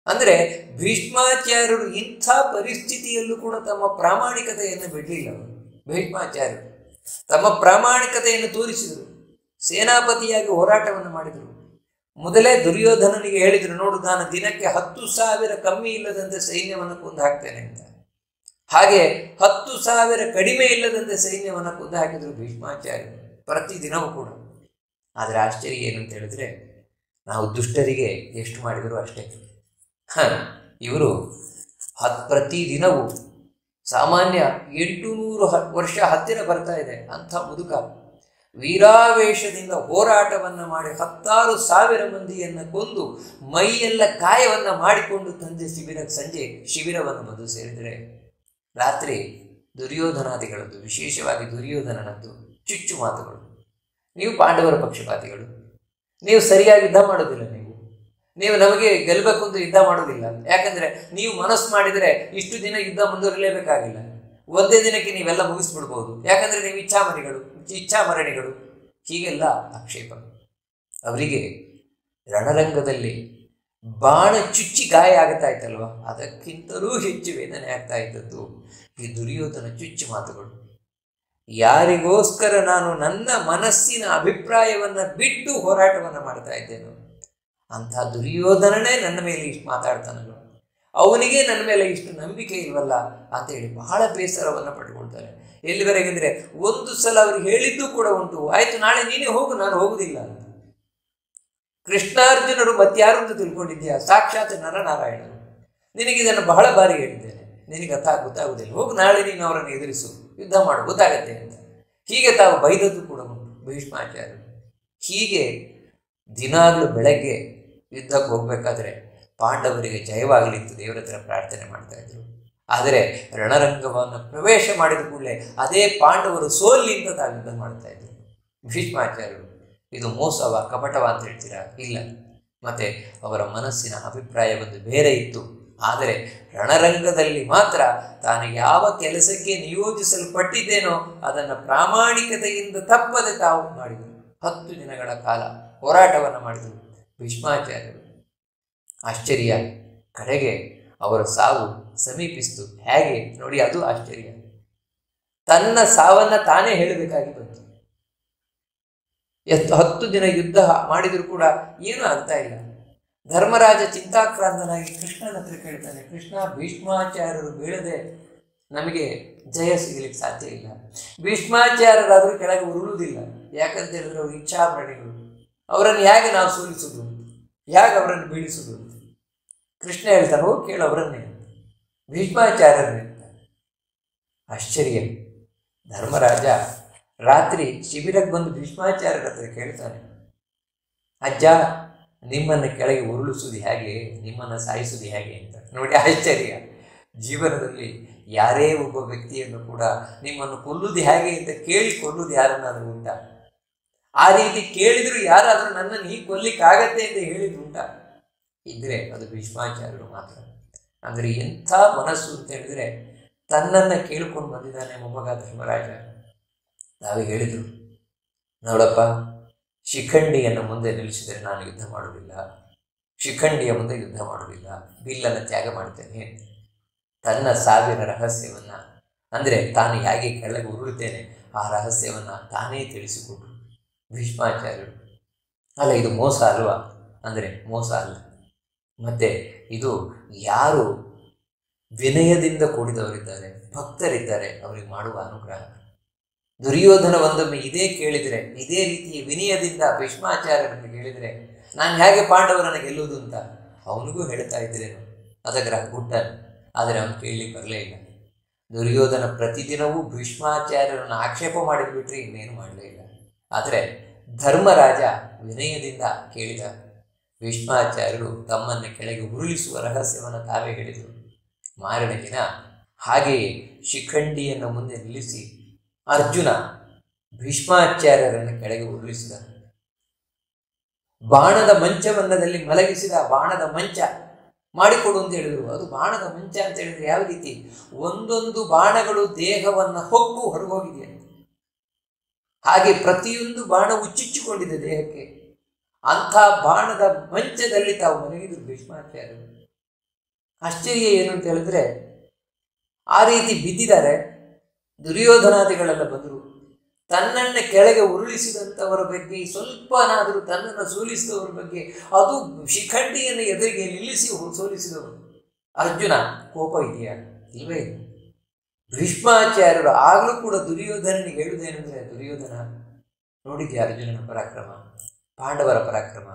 ಅಂದರೆ ಭೀಷ್ಮಾಚಾರ್ಯರು ಇಂಥ ಪರಿಸ್ಥಿತಿಯಲ್ಲೂ ಕೂಡ ತಮ್ಮ ಪ್ರಾಮಾಣಿಕತೆಯನ್ನು ಬಿಡಲಿಲ್ಲ. ಭೀಷ್ಮಾಚಾರ್ಯರು ತಮ್ಮ ಪ್ರಾಮಾಣಿಕತೆಯನ್ನು ತೋರಿಸಿದರು. ಸೇನಾಪತಿಯಾಗಿ ಹೋರಾಟವನ್ನು ಮಾಡಿದರು. ಮೊದಲೇ ದುರ್ಯೋಧನನಿಗೆ ಹೇಳಿದರು, ನೋಡು ನಾನು ದಿನಕ್ಕೆ 10,000 ಕಮ್ಮಿ ಇಲ್ಲದಂತೆ ಸೈನ್ಯವನ್ನು ಕೊಂದು ಹಾಕ್ತೇನೆ ಅಂತ. ಹಾಗೆ 10,000 ಕಡಿಮೆ ಇಲ್ಲದಂತೆ ಸೈನ್ಯವನ್ನು ಕೊಂದು ಹಾಕಿದರು ಭೀಷ್ಮಾಚಾರ್ಯರು ಪ್ರತಿದಿನವೂ ಕೂಡ. ಆದರೆ ಆಶ್ಚರ್ಯ ಏನು ಅಂತ ಹೇಳಿದ್ರೆ, ನಾವು ದುಷ್ಟರಿಗೆ ಎಷ್ಟು ಮಾಡಿದರೂ ಅಷ್ಟೇ. ಇವರು ಪ್ರತಿದಿನವೂ ಸಾಮಾನ್ಯ 800 ವರ್ಷ ಹತ್ತಿರ ಬರ್ತಾ ಇದೆ ಅಂಥ ಮುದುಕ ವೀರಾವೇಶದಿಂದ ಹೋರಾಟವನ್ನು ಮಾಡಿ 10,000 ಮಂದಿಯನ್ನು ಕೊಂದು ಮೈಯೆಲ್ಲ ಗಾಯವನ್ನು ಮಾಡಿಕೊಂಡು ಸಂಜೆ ಶಿಬಿರವನ್ನು ಬಂದು ಸೇರಿದರೆ, ರಾತ್ರಿ ದುರ್ಯೋಧನಾದಿಗಳದ್ದು, ವಿಶೇಷವಾಗಿ ದುರ್ಯೋಧನನದ್ದು ಚುಚ್ಚು ಮಾತುಗಳು. ನೀವು ಪಾಂಡವರ ಪಕ್ಷಪಾತಿಗಳು, ನೀವು ಸರಿಯಾಗಿ ಯುದ್ಧ ಮಾಡೋದಿಲ್ಲ, ನೀವು ನಮಗೆ ಗೆಲ್ಲಬೇಕು ಅಂತ ಯುದ್ಧ ಮಾಡೋದಿಲ್ಲ. ಯಾಕಂದರೆ ನೀವು ಮನಸ್ಸು ಮಾಡಿದರೆ ಇಷ್ಟು ದಿನ ಯುದ್ಧ ಮುಂದುವರಿಲೇಬೇಕಾಗಿಲ್ಲ, ಒಂದೇ ದಿನಕ್ಕೆ ನೀವೆಲ್ಲ ಮುಗಿಸ್ಬಿಡ್ಬೋದು. ಯಾಕಂದರೆ ನೀವು ಇಚ್ಛಾಮರಣಿಗಳು. ಹೀಗೆಲ್ಲ ಆಕ್ಷೇಪ. ಅವರಿಗೆ ರಣರಂಗದಲ್ಲಿ ಬಾಣ ಚುಚ್ಚಿ ಗಾಯ ಆಗ್ತಾ ಇತ್ತಲ್ವ, ಅದಕ್ಕಿಂತಲೂ ಹೆಚ್ಚು ವೇದನೆ ಆಗ್ತಾ ಇದ್ದದ್ದು ಈ ದುರ್ಯೋಧನ ಚುಚ್ಚು ಮಾತುಗಳು. ಯಾರಿಗೋಸ್ಕರ ನಾನು ನನ್ನ ಮನಸ್ಸಿನ ಅಭಿಪ್ರಾಯವನ್ನು ಬಿಟ್ಟು ಹೋರಾಟವನ್ನು ಮಾಡ್ತಾ ಇದ್ದೇನೋ ಅಂಥ ದುರ್ಯೋಧನನೇ ನನ್ನ ಮೇಲೆ ಇಷ್ಟು ಮಾತಾಡ್ತಾನಲ್ಲ, ಅವನಿಗೆ ನನ್ನ ಮೇಲೆ ಇಷ್ಟು ನಂಬಿಕೆ ಇಲ್ವಲ್ಲ ಅಂತೇಳಿ ಬಹಳ ಬೇಸರವನ್ನು ಪಡ್ಕೊಳ್ತಾರೆ. ಎಲ್ಲಿವರೆಗೆಂದರೆ ಒಂದು ಸಲ ಅವ್ರಿಗೆ ಹೇಳಿದ್ದು ಕೂಡ ಉಂಟು, ಆಯಿತು ನಾಳೆ ನೀನೇ ಹೋಗು, ನಾನು ಹೋಗುವುದಿಲ್ಲ ಅಂತ. ಕೃಷ್ಣಾರ್ಜುನರು ಮತ್ಯಾರು ಅಂತ ತಿಳ್ಕೊಂಡಿದ್ದೀಯಾ? ಸಾಕ್ಷಾತ್ ನರನಾರಾಯಣರು. ನಿನಗಿದನ್ನು ಬಹಳ ಬಾರಿ ಹೇಳಿದ್ದೇನೆ, ನಿನಗೆ ಗೊತ್ತಾಗುವುದಿಲ್ಲ, ಹೋಗು ನಾಳೆ ನೀನು ಅವರನ್ನು ಎದುರಿಸು, ಯುದ್ಧ ಮಾಡು, ಗೊತ್ತಾಗತ್ತೆ ಅಂತ. ಹೀಗೆ ತಾವು ಬೈದದ್ದು ಕೂಡ ಉಂಟು ಭೀಷ್ಮಾಚಾರ್ಯರು. ಹೀಗೆ ದಿನಾಗಲೂ ಬೆಳಗ್ಗೆ ಯುದ್ಧಕ್ಕೆ ಹೋಗಬೇಕಾದ್ರೆ ಪಾಂಡವರಿಗೆ ಜಯವಾಗಲಿ ಅಂತ ದೇವರ ಹತ್ರ ಪ್ರಾರ್ಥನೆ ಮಾಡ್ತಾ ಇದ್ರು. ಆದರೆ ರಣರಂಗವನ್ನು ಪ್ರವೇಶ ಮಾಡಿದ ಕೂಡಲೇ ಅದೇ ಪಾಂಡವರು ಸೋಲ್ಲಿ ಅಂತ ತಾವು ಯುದ್ಧ ಮಾಡ್ತಾ ಇದ್ರು. ಭೀಷ್ಮಾಚಾರ್ಯರು ಇದು ಮೋಸವ, ಕಪಟವ ಅಂತ ಹೇಳ್ತೀರಾ? ಇಲ್ಲ. ಮತ್ತು ಅವರ ಮನಸ್ಸಿನ ಅಭಿಪ್ರಾಯ ಒಂದು ಬೇರೆ ಇತ್ತು. ಆದರೆ ರಣರಂಗದಲ್ಲಿ ಮಾತ್ರ ತಾನು ಯಾವ ಕೆಲಸಕ್ಕೆ ನಿಯೋಜಿಸಲ್ಪಟ್ಟಿದ್ದೇನೋ ಅದನ್ನು ಪ್ರಾಮಾಣಿಕತೆಯಿಂದ ತಪ್ಪದೆ ತಾವು ಮಾಡಿದರು. 10 ದಿನಗಳ ಕಾಲ ಹೋರಾಟವನ್ನು ಮಾಡಿದರು ಭೀಷ್ಮಾಚಾರ್ಯರು. ಆಶ್ಚರ್ಯ, ಕಡೆಗೆ ಅವರ ಸಾವು ಸಮೀಪಿಸಿತು. ಹೇಗೆ ನೋಡಿ, ಅದು ಆಶ್ಚರ್ಯ. ತನ್ನ ಸಾವನ್ನು ತಾನೇ ಹೇಳಬೇಕಾಗಿ ಬಂತು. 10 ದಿನ ಯುದ್ಧ ಮಾಡಿದರೂ ಕೂಡ ಏನೂ ಆಗ್ತಾ ಇಲ್ಲ. ಧರ್ಮರಾಜ ಚಿಂತಾಕ್ರಾಂತನಾಗಿ ಕೃಷ್ಣನ ಹತ್ರ ಕೇಳ್ತಾನೆ, ಕೃಷ್ಣ, ಭೀಷ್ಮಾಚಾರ್ಯರು ಬೀಳದೆ ನಮಗೆ ಜಯ ಸಿಗಲಿಕ್ಕೆ ಸಾಧ್ಯ ಇಲ್ಲ. ಭೀಷ್ಮಾಚಾರ್ಯರಾದರೂ ಕೆಳಗೆ ಉರುಳುವುದಿಲ್ಲ. ಯಾಕಂತ ಹೇಳಿದ್ರೆ ಅವರು ಇಚ್ಛಾಮರಣಿಗಳು. ಅವರನ್ನು ಹೇಗೆ ನಾವು ಸೋಲಿಸುವುದು, ಹೇಗೆ ಅವರನ್ನು ಬೀಳಿಸುವುದು ಅಂತ ಕೃಷ್ಣ ಹೇಳ್ತಾನೆ, ಹೋಗಿ ಕೇಳು ಅವರನ್ನೇ, ಭೀಷ್ಮಾಚಾರ್ಯರನ್ನೇ ಅಂತ. ಆಶ್ಚರ್ಯ. ಧರ್ಮರಾಜ ರಾತ್ರಿ ಶಿಬಿರಕ್ಕೆ ಬಂದು ಭೀಷ್ಮಾಚಾರ್ಯರ ಹತ್ರ ಕೇಳ್ತಾನೆ, ಅಜ್ಜ, ನಿಮ್ಮನ್ನು ಕೆಳಗೆ ಉರುಳಿಸುವುದು ಹೇಗೆ, ನಿಮ್ಮನ್ನು ಸಾಯಿಸುವುದು ಹೇಗೆ ಅಂತ. ನೋಡಿ ಆಶ್ಚರ್ಯ. ಜೀವನದಲ್ಲಿ ಯಾರೇ ಒಬ್ಬ ವ್ಯಕ್ತಿಯನ್ನು ಕೂಡ ನಿಮ್ಮನ್ನು ಕೊಲ್ಲುವುದು ಹೇಗೆ ಅಂತ ಕೇಳಿ ಕೊಲ್ಲುವುದು ಯಾರನ್ನಾದರೂ ಉಂಟ? ಆ ರೀತಿ ಕೇಳಿದ್ರು ಯಾರಾದರೂ ನನ್ನನ್ನು ಹೀಗೆ ಕೊಲ್ಲಿಕ್ಕಾಗತ್ತೆ ಅಂತ ಹೇಳಿದ್ರು ಉಂಟ? ಇದ್ರೆ ಅದು ಭೀಷ್ಮಾಚಾರ್ಯರು ಮಾತ್ರ. ಅಂದರೆ ಎಂಥ ಮನಸ್ಸು ಅಂತ ಹೇಳಿದ್ರೆ, ತನ್ನನ್ನು ಕೇಳಿಕೊಂಡು ಬಂದಿದ್ದಾನೆ ಮೊಮ್ಮಗ ಧರ್ಮರಾಜ. ತಾವೇ ಹೇಳಿದರು, ನೋಡಪ್ಪ, ಶಿಖಂಡಿಯನ್ನು ಮುಂದೆ ನಿಲ್ಲಿಸಿದರೆ ನಾನು ಯುದ್ಧ ಮಾಡುವುದಿಲ್ಲ, ಶಿಖಂಡಿಯ ಮುಂದೆ ಯುದ್ಧ ಮಾಡುವುದಿಲ್ಲ, ಬಿಲ್ಲನ್ನು ತ್ಯಾಗ ಮಾಡ್ತೇನೆ. ತನ್ನ ಸಾವಿನ ರಹಸ್ಯವನ್ನು, ಅಂದರೆ ತಾನು ಹೇಗೆ ಕೆಳಗೆ ಉರುಳುತ್ತೇನೆ ಆ ರಹಸ್ಯವನ್ನು ತಾನೇ ತಿಳಿಸಿಕೊಟ್ರು ಭೀಷ್ಮಾಚಾರ್ಯರು. ಅಲ್ಲ, ಇದು ಮೋಸ ಅಲ್ವಾ? ಅಂದರೆ ಮೋಸ ಅಲ್ಲ. ಮತ್ತು ಇದು ಯಾರು ವಿನಯದಿಂದ ಕೂಡಿದವರಿದ್ದಾರೆ, ಭಕ್ತರಿದ್ದಾರೆ, ಅವರಿಗೆ ಮಾಡುವ ಅನುಗ್ರಹ. ದುರ್ಯೋಧನ ಒಂದೊಮ್ಮೆ ಇದೇ ಕೇಳಿದರೆ, ಇದೇ ರೀತಿಯ ವಿನಯದಿಂದ ಭೀಷ್ಮಾಚಾರ್ಯರನ್ನು ಕೇಳಿದರೆ, ನಾನು ಹೇಗೆ ಪಾಂಡವರನ್ನು ಗೆಲ್ಲುವುದು ಅಂತ ಅವನಿಗೂ ಹೇಳ್ತಾ ಇದ್ರೇನು ಅದಗ್ರಹ ಗುಡ್ಡನು. ಆದರೆ ಅವನು ಕೇಳಲಿಕ್ಕೆ ಬರಲೇ ಇಲ್ಲ. ದುರ್ಯೋಧನ ಪ್ರತಿದಿನವೂ ಭೀಷ್ಮಾಚಾರ್ಯರನ್ನು ಆಕ್ಷೇಪ ಮಾಡಿದ್ಬಿಟ್ರೆ ಇನ್ನೇನು ಮಾಡಲೇ ಇಲ್ಲ. ಆದರೆ ಧರ್ಮರಾಜ ವಿನಯದಿಂದ ಕೇಳಿದ. ಭೀಷ್ಮಾಚಾರ್ಯರು ತಮ್ಮನ್ನು ಕೆಳಗೆ ಉರುಳಿಸುವ ರಹಸ್ಯವನ್ನು ತಾವೇ ಹೇಳಿದರು. ಮಾರನೇ ದಿನ ಹಾಗೆಯೇ ಶಿಖಂಡಿಯನ್ನು ಮುಂದೆ ನಿಲ್ಲಿಸಿ ಅರ್ಜುನ ಭೀಷ್ಮಾಚಾರ್ಯರನ್ನು ಕೆಳಗೆ ಉರುಳಿಸಿದ. ಬಾಣದ ಮಂಚವನ್ನದಲ್ಲಿ ಮಲಗಿಸಿದ. ಬಾಣದ ಮಂಚ ಮಾಡಿಕೊಡು ಅಂತ ಹೇಳಿದರು. ಅದು ಬಾಣದ ಮಂಚ ಅಂತ ಹೇಳಿದ್ರೆ ಯಾವ ರೀತಿ? ಒಂದೊಂದು ಬಾಣಗಳು ದೇಹವನ್ನು ಹೊಕ್ಕು ಹೊರಗೋಗಿದೆ. ಹಾಗೆ ಪ್ರತಿಯೊಂದು ಬಾಣ ಉಚ್ಚಿಚ್ಚಿಕೊಂಡಿದೆ ದೇಹಕ್ಕೆ. ಅಂಥ ಬಾಣದ ಮಂಚದಲ್ಲಿ ತಾವು ಮಲಗಿದ್ರು ಭೀಷ್ಮಾಚಾರ್ಯರು. ಆಶ್ಚರ್ಯ ಏನು ಅಂತ ಹೇಳಿದ್ರೆ, ಆ ರೀತಿ ಬಿದ್ದಿದ್ದಾರೆ. ದುರ್ಯೋಧನಾದಿಗಳೆಲ್ಲ ಬಂದರು. ತನ್ನನ್ನು ಕೆಳಗೆ ಉರುಳಿಸಿದಂಥವರ ಬಗ್ಗೆ, ಸ್ವಲ್ಪನಾದರೂ ತನ್ನನ್ನು ಸೋಲಿಸಿದವರ ಬಗ್ಗೆ, ಅದು ಶಿಖಂಡಿಯನ್ನು ಎದುರಿಗೆ ನಿಲ್ಲಿಸಿ ಸೋಲಿಸಿದವರು ಅರ್ಜುನ, ಕೋಪ ಇದೆಯಾ? ಇಲ್ವೇ ಇಲ್ಲ. ಭೀಷ್ಮಾಚಾರ್ಯರು ಆಗಲೂ ಕೂಡ ದುರ್ಯೋಧನನಿಗೆ ಹೇಳುವುದೇನೆಂದರೆ, ದುರ್ಯೋಧನ, ನೋಡಿದ್ಯಾ ಅರ್ಜುನನ ಪರಾಕ್ರಮ, ಪಾಂಡವರ ಪರಾಕ್ರಮ?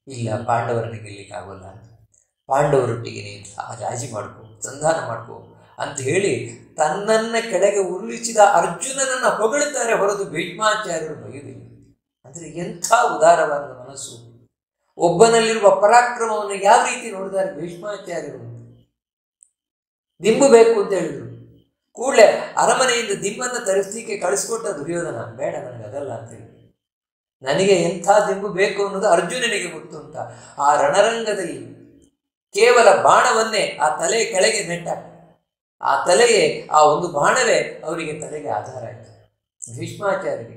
ಇಲ್ಲ, ಪಾಂಡವರನ್ನು ಗೆಲ್ಲಿಕ್ಕಾಗೋಲ್ಲ. ಪಾಂಡವರೊಟ್ಟಿಗೆ ನೀನು ರಾಜಿ ಮಾಡ್ಕೋ, ಸಂಧಾನ ಮಾಡ್ಕೋ ಅಂತ ಹೇಳಿ ತನ್ನನ್ನು ಕೆಳಗೆ ಉರುಳಿಸಿದ ಅರ್ಜುನನನ್ನು ಹೊಗಳುತ್ತಾರೆ ಹೊರತು ಭೀಷ್ಮಾಚಾರ್ಯರು ಬೈಯುವುದಿಲ್ಲ. ಅಂದರೆ ಎಂಥ ಉದಾರವಾದ ಮನಸ್ಸು! ಒಬ್ಬನಲ್ಲಿರುವ ಪರಾಕ್ರಮವನ್ನು ಯಾವ ರೀತಿ ನೋಡಿದ್ದಾರೆ ಭೀಷ್ಮಾಚಾರ್ಯರು. ದಿಂಬು ಬೇಕು ಅಂತ ಹೇಳಿದರು. ಕೂಡಲೇ ಅರಮನೆಯಿಂದ ದಿಂಬನ್ನು ತರಿಸಲಿಕ್ಕೆ ಕಳಿಸ್ಕೊಟ್ಟ ದುರ್ಯೋಧನ. ಬೇಡ, ನನಗೆ ಅದಲ್ಲ ಅಂತೇಳಿ, ನನಗೆ ಎಂಥ ದಿಂಬು ಬೇಕು ಅನ್ನೋದು ಅರ್ಜುನನಿಗೆ ಗೊತ್ತು ಅಂತ ಆ ರಣರಂಗದಲ್ಲಿ ಕೇವಲ ಬಾಣವನ್ನೇ ಆ ತಲೆ ಕೆಳಗೆ ನೆಟ್ಟ. ಆ ತಲೆಯೇ, ಆ ಒಂದು ಬಾಣವೇ ಅವರಿಗೆ ತಲೆಗೆ ಆಧಾರ ಆಯಿತು ಭೀಷ್ಮಾಚಾರ್ಯರಿಗೆ.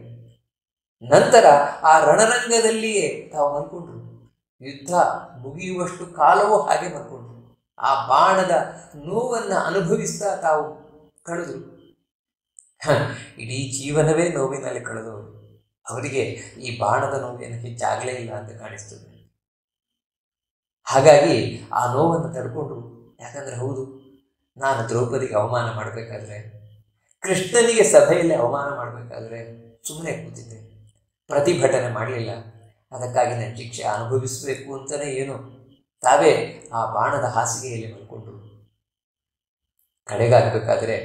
ನಂತರ ಆ ರಣರಂಗದಲ್ಲಿಯೇ ತಾವು ಮಲ್ಕೊಂಡ್ರು. ಯುದ್ಧ ಮುಗಿಯುವಷ್ಟು ಕಾಲವೂ ಹಾಗೆ ಮಲ್ಕೊಂಡ್ರು. ಆ ಬಾಣದ ನೋವನ್ನು ಅನುಭವಿಸ್ತಾ ತಾವು ಕಳೆದರು. ಇಡೀ ಜೀವನವೇ ನೋವಿನಲ್ಲಿ ಕಳೆದವರು. ಅವರಿಗೆ ಈ ಬಾಣದ ನೋವೇನು ಹೆಚ್ಚಾಗಲೇ ಇಲ್ಲ ಅಂತ ಕಾಣಿಸ್ತದೆ. ಹಾಗಾಗಿ ಆ ನೋವನ್ನು ತಡ್ಕೊಂಡ್ರು. ಯಾಕಂದರೆ ಹೌದು, ನಾನು ದ್ರೌಪದಿಗೆ ಅವಮಾನ ಮಾಡಬೇಕಾದ್ರೆ, ಕೃಷ್ಣನಿಗೆ ಸಭೆಯಲ್ಲಿ ಅವಮಾನ ಮಾಡಬೇಕಾದ್ರೆ ಸುಮ್ಮನೆ ಕೂತಿದ್ದೆ, ಪ್ರತಿಭಟನೆ ಮಾಡಲಿಲ್ಲ. ಅದಕ್ಕಾಗಿ ನಾನು ಶಿಕ್ಷೆ ಅನುಭವಿಸಬೇಕು ಅಂತಲೇ ಏನು ತಾವೇ ಆ ಬಾಣದ ಹಾಸಿಗೆಯಲ್ಲಿ ಮಲ್ಕೊಂಡ್ರು. ಕಡೆಗಾಗಬೇಕಾದ್ರೆ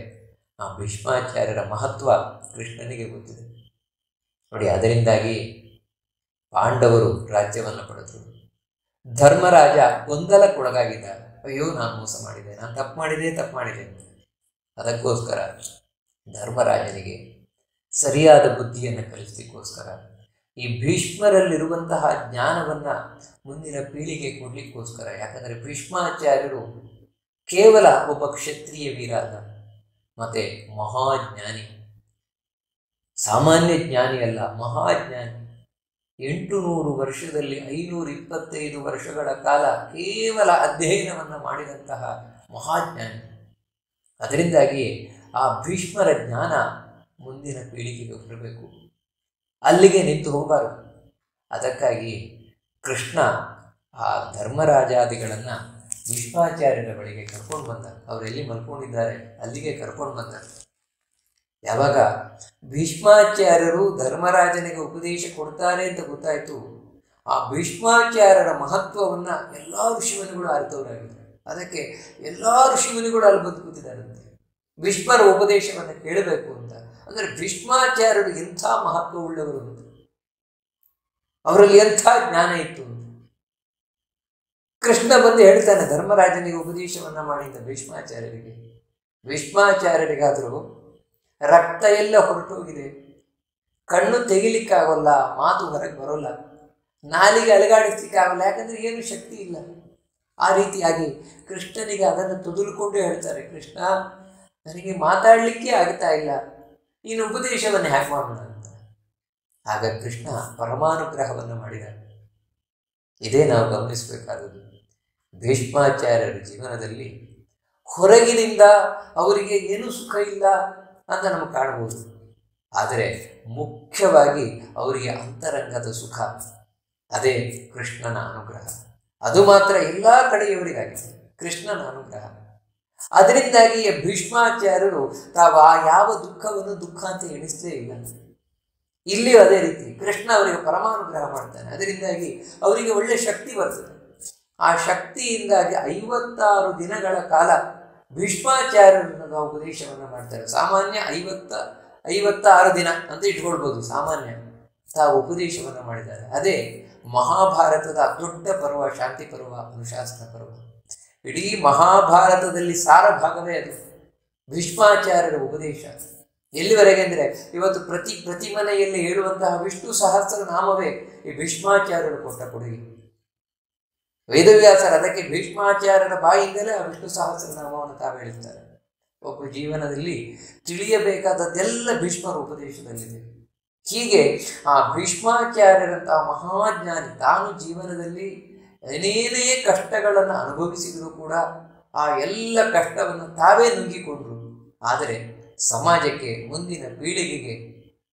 ಆ ಭೀಷ್ಮಾಚಾರ್ಯರ ಮಹತ್ವ ಕೃಷ್ಣನಿಗೆ ಗೊತ್ತಿದೆ ನೋಡಿ. ಅದರಿಂದಾಗಿ ಪಾಂಡವರು ರಾಜ್ಯವನ್ನು ಪಡೆದರು. ಧರ್ಮರಾಜ ಗೊಂದಲಕ್ಕೊಳಗಾಗಿದ್ದ. ಅಯ್ಯೋ, ನಾನು ಮೋಸ ಮಾಡಿದೆ, ನಾನು ತಪ್ಪು ಮಾಡಿದೆ ಅಂತ. ಅದಕ್ಕೋಸ್ಕರ ಧರ್ಮರಾಜನಿಗೆ ಸರಿಯಾದ ಬುದ್ಧಿಯನ್ನು ಕಲಿಸಲಿಕ್ಕೋಸ್ಕರ, ಈ ಭೀಷ್ಮರಲ್ಲಿರುವಂತಹ ಜ್ಞಾನವನ್ನು ಮುಂದಿನ ಪೀಳಿಗೆ ಕೊಡಲಿಕ್ಕೋಸ್ಕರ, ಯಾಕಂದರೆ ಭೀಷ್ಮಾಚಾರ್ಯರು ಕೇವಲ ಒಬ್ಬ ಕ್ಷತ್ರಿಯ ವೀರ ಅಲ್ಲ, ಮತ್ತು ಮಹಾಜ್ಞಾನಿ, ಸಾಮಾನ್ಯ ಜ್ಞಾನಿ ಅಲ್ಲ, ಮಹಾಜ್ಞಾನಿ. 800 ವರ್ಷದಲ್ಲಿ 525 ವರ್ಷಗಳ ಕಾಲ ಕೇವಲ ಅಧ್ಯಯನವನ್ನು ಮಾಡಿದಂತಹ ಮಹಾಜ್ಞಾನಿ. ಅದರಿಂದಾಗಿ ಆ ಭೀಷ್ಮರ ಜ್ಞಾನ ಮುಂದಿನ ಪೀಳಿಗೆಗೆ ಬರಬೇಕು, ಅಲ್ಲಿಗೆ ನಿಂತು ಹೋಗಬಾರದು. ಅದಕ್ಕಾಗಿ ಕೃಷ್ಣ ಆ ಧರ್ಮರಾಜಾದಿಗಳನ್ನು ಭೀಷ್ಮಾಚಾರ್ಯರ ಬಳಿಗೆ ಕರ್ಕೊಂಡು ಬಂದ. ಅವರೆಲ್ಲಿ ಮಲ್ಕೊಂಡಿದ್ದಾರೆ ಅಲ್ಲಿಗೆ ಕರ್ಕೊಂಡು ಬಂದ. ಯಾವಾಗ ಭೀಷ್ಮಾಚಾರ್ಯರು ಧರ್ಮರಾಜನಿಗೆ ಉಪದೇಶ ಕೊಡ್ತಾರೆ ಅಂತ ಗೊತ್ತಾಯಿತು, ಆ ಭೀಷ್ಮಾಚಾರ್ಯರ ಮಹತ್ವವನ್ನು ಎಲ್ಲ ಋಷಿಮುನಿಗಳು ಅರಿತವರಾಗಿದ್ದಾರೆ. ಅದಕ್ಕೆ ಎಲ್ಲ ಋಷಿಮುನಿಗಳು ಅಲ್ಲಿ ಬದುಕುತ್ತಿದ್ದಾರಂತೆ, ಭೀಷ್ಮರ ಉಪದೇಶವನ್ನು ಕೇಳಬೇಕು ಅಂತ. ಅಂದರೆ ಭೀಷ್ಮಾಚಾರ್ಯರು ಎಂಥ ಮಹತ್ವ ಉಳ್ಳವರು ಅಂತ, ಅವರಲ್ಲಿ ಎಂಥ ಜ್ಞಾನ ಇತ್ತು ಅಂತ. ಕೃಷ್ಣ ಬಂದು ಹೇಳ್ತಾನೆ ಧರ್ಮರಾಜನಿಗೆ ಉಪದೇಶವನ್ನು ಮಾಡಿದ ಭೀಷ್ಮಾಚಾರ್ಯರಿಗಾದರೂ ರಕ್ತ ಎಲ್ಲ ಹೊರಟೋಗಿದೆ, ಕಣ್ಣು ತೆಗಿಲಿಕ್ಕಾಗಲ್ಲ, ಮಾತು ಹೊರಗೆ ಬರೋಲ್ಲ, ನಾಲಿಗೆ ಅಲುಗಾಡಿಸ್ಲಿಕ್ಕಾಗಲ್ಲ, ಯಾಕಂದರೆ ಏನು ಶಕ್ತಿ ಇಲ್ಲ. ಆ ರೀತಿಯಾಗಿ ಕೃಷ್ಣನಿಗೆ ಅದನ್ನು ತುದುಲ್ಕೊಂಡು ಹೇಳ್ತಾರೆ, ಕೃಷ್ಣ ನನಗೆ ಮಾತಾಡಲಿಕ್ಕೆ ಆಗ್ತಾ ಇಲ್ಲ, ನೀನು ಉಪದೇಶವನ್ನು ಹ್ಯಾಕ್ ಮಾಡೋಣ ಅಂತ. ಆಗ ಕೃಷ್ಣ ಪರಮಾನುಗ್ರಹವನ್ನು ಮಾಡಿದ. ಇದೇ ನಾವು ಗಮನಿಸಬೇಕಾದದ್ದು. ಭೀಷ್ಮಾಚಾರ್ಯರ ಜೀವನದಲ್ಲಿ ಹೊರಗಿನಿಂದ ಅವರಿಗೆ ಏನೂ ಸುಖ ಇಲ್ಲ ಅಂತ ನಮಗೆ ಕಾಣಬಹುದು, ಆದರೆ ಮುಖ್ಯವಾಗಿ ಅವರಿಗೆ ಅಂತರಂಗದ ಸುಖ, ಅದೇ ಕೃಷ್ಣನ ಅನುಗ್ರಹ. ಅದು ಮಾತ್ರ ಎಲ್ಲ ಕಡೆಯವರಿಗಾಗಿದೆ, ಕೃಷ್ಣನ ಅನುಗ್ರಹ. ಅದರಿಂದಾಗಿ ಭೀಷ್ಮಾಚಾರ್ಯರು ತಾವು ಆ ಯಾವ ದುಃಖವನ್ನು ದುಃಖ ಅಂತ ಎಣಿಸಲೇ ಇಲ್ಲ. ಇಲ್ಲಿಯೂ ಅದೇ ರೀತಿ ಕೃಷ್ಣ ಅವರಿಗೆ ಪರಮಾನುಗ್ರಹ ಮಾಡ್ತಾನೆ. ಅದರಿಂದಾಗಿ ಅವರಿಗೆ ಒಳ್ಳೆ ಶಕ್ತಿ ಬರ್ತದೆ. ಆ ಶಕ್ತಿಯಿಂದಾಗಿ 56 ದಿನಗಳ ಕಾಲ ಭೀಷ್ಮಾಚಾರ್ಯರ ಉಪದೇಶವನ್ನು ಮಾಡ್ತಾರೆ. ಸಾಮಾನ್ಯ 56 ದಿನ ಅಂತ ಇಟ್ಕೊಳ್ಬೋದು, ಸಾಮಾನ್ಯ ತಾವು ಉಪದೇಶವನ್ನು ಮಾಡಿದ್ದಾರೆ. ಅದೇ ಮಹಾಭಾರತದ ದೊಡ್ಡ ಪರ್ವ, ಶಾಂತಿ ಪರ್ವ, ಅನುಶಾಸನ ಪರ್ವ. ಇಡೀ ಮಹಾಭಾರತದಲ್ಲಿ ಸಾರ ಭಾಗವೇ ಅದು ಭೀಷ್ಮಾಚಾರ್ಯರ ಉಪದೇಶ. ಎಲ್ಲಿವರೆಗೆ ಅಂದರೆ ಇವತ್ತು ಪ್ರತಿ ಮನೆಯಲ್ಲಿ ಹೇಳುವಂತಹ ವಿಷ್ಣು ಸಹಸ್ರ ನಾಮವೇ ಈ ಭೀಷ್ಮಾಚಾರ್ಯರು ಕೊಟ್ಟ ಕೊಡುಗೆ. ವೇದವ್ಯಾಸರು ಅದಕ್ಕೆ ಭೀಷ್ಮಾಚಾರ್ಯರ ಬಾಯಿಂದಲೇ ಆ ವಿಷ್ಣು ಸಹಸ್ರನಾಮವನ್ನು ತಾವು ಹೇಳುತ್ತಾರೆ. ಒಬ್ಬ ಜೀವನದಲ್ಲಿ ತಿಳಿಯಬೇಕಾದದ್ದೆಲ್ಲ ಭೀಷ್ಮರ ಉಪದೇಶದಲ್ಲಿದೆ. ಹೀಗೆ ಆ ಭೀಷ್ಮಾಚಾರ್ಯರಂತಹ ಮಹಾಜ್ಞಾನಿ ತಾನು ಜೀವನದಲ್ಲಿ ಏನೇನೇ ಕಷ್ಟಗಳನ್ನು ಅನುಭವಿಸಿದರೂ ಕೂಡ ಆ ಎಲ್ಲ ಕಷ್ಟವನ್ನು ತಾವೇ ನುಗ್ಗಿಕೊಂಡ್ರು. ಆದರೆ ಸಮಾಜಕ್ಕೆ, ಮುಂದಿನ ಪೀಳಿಗೆಗೆ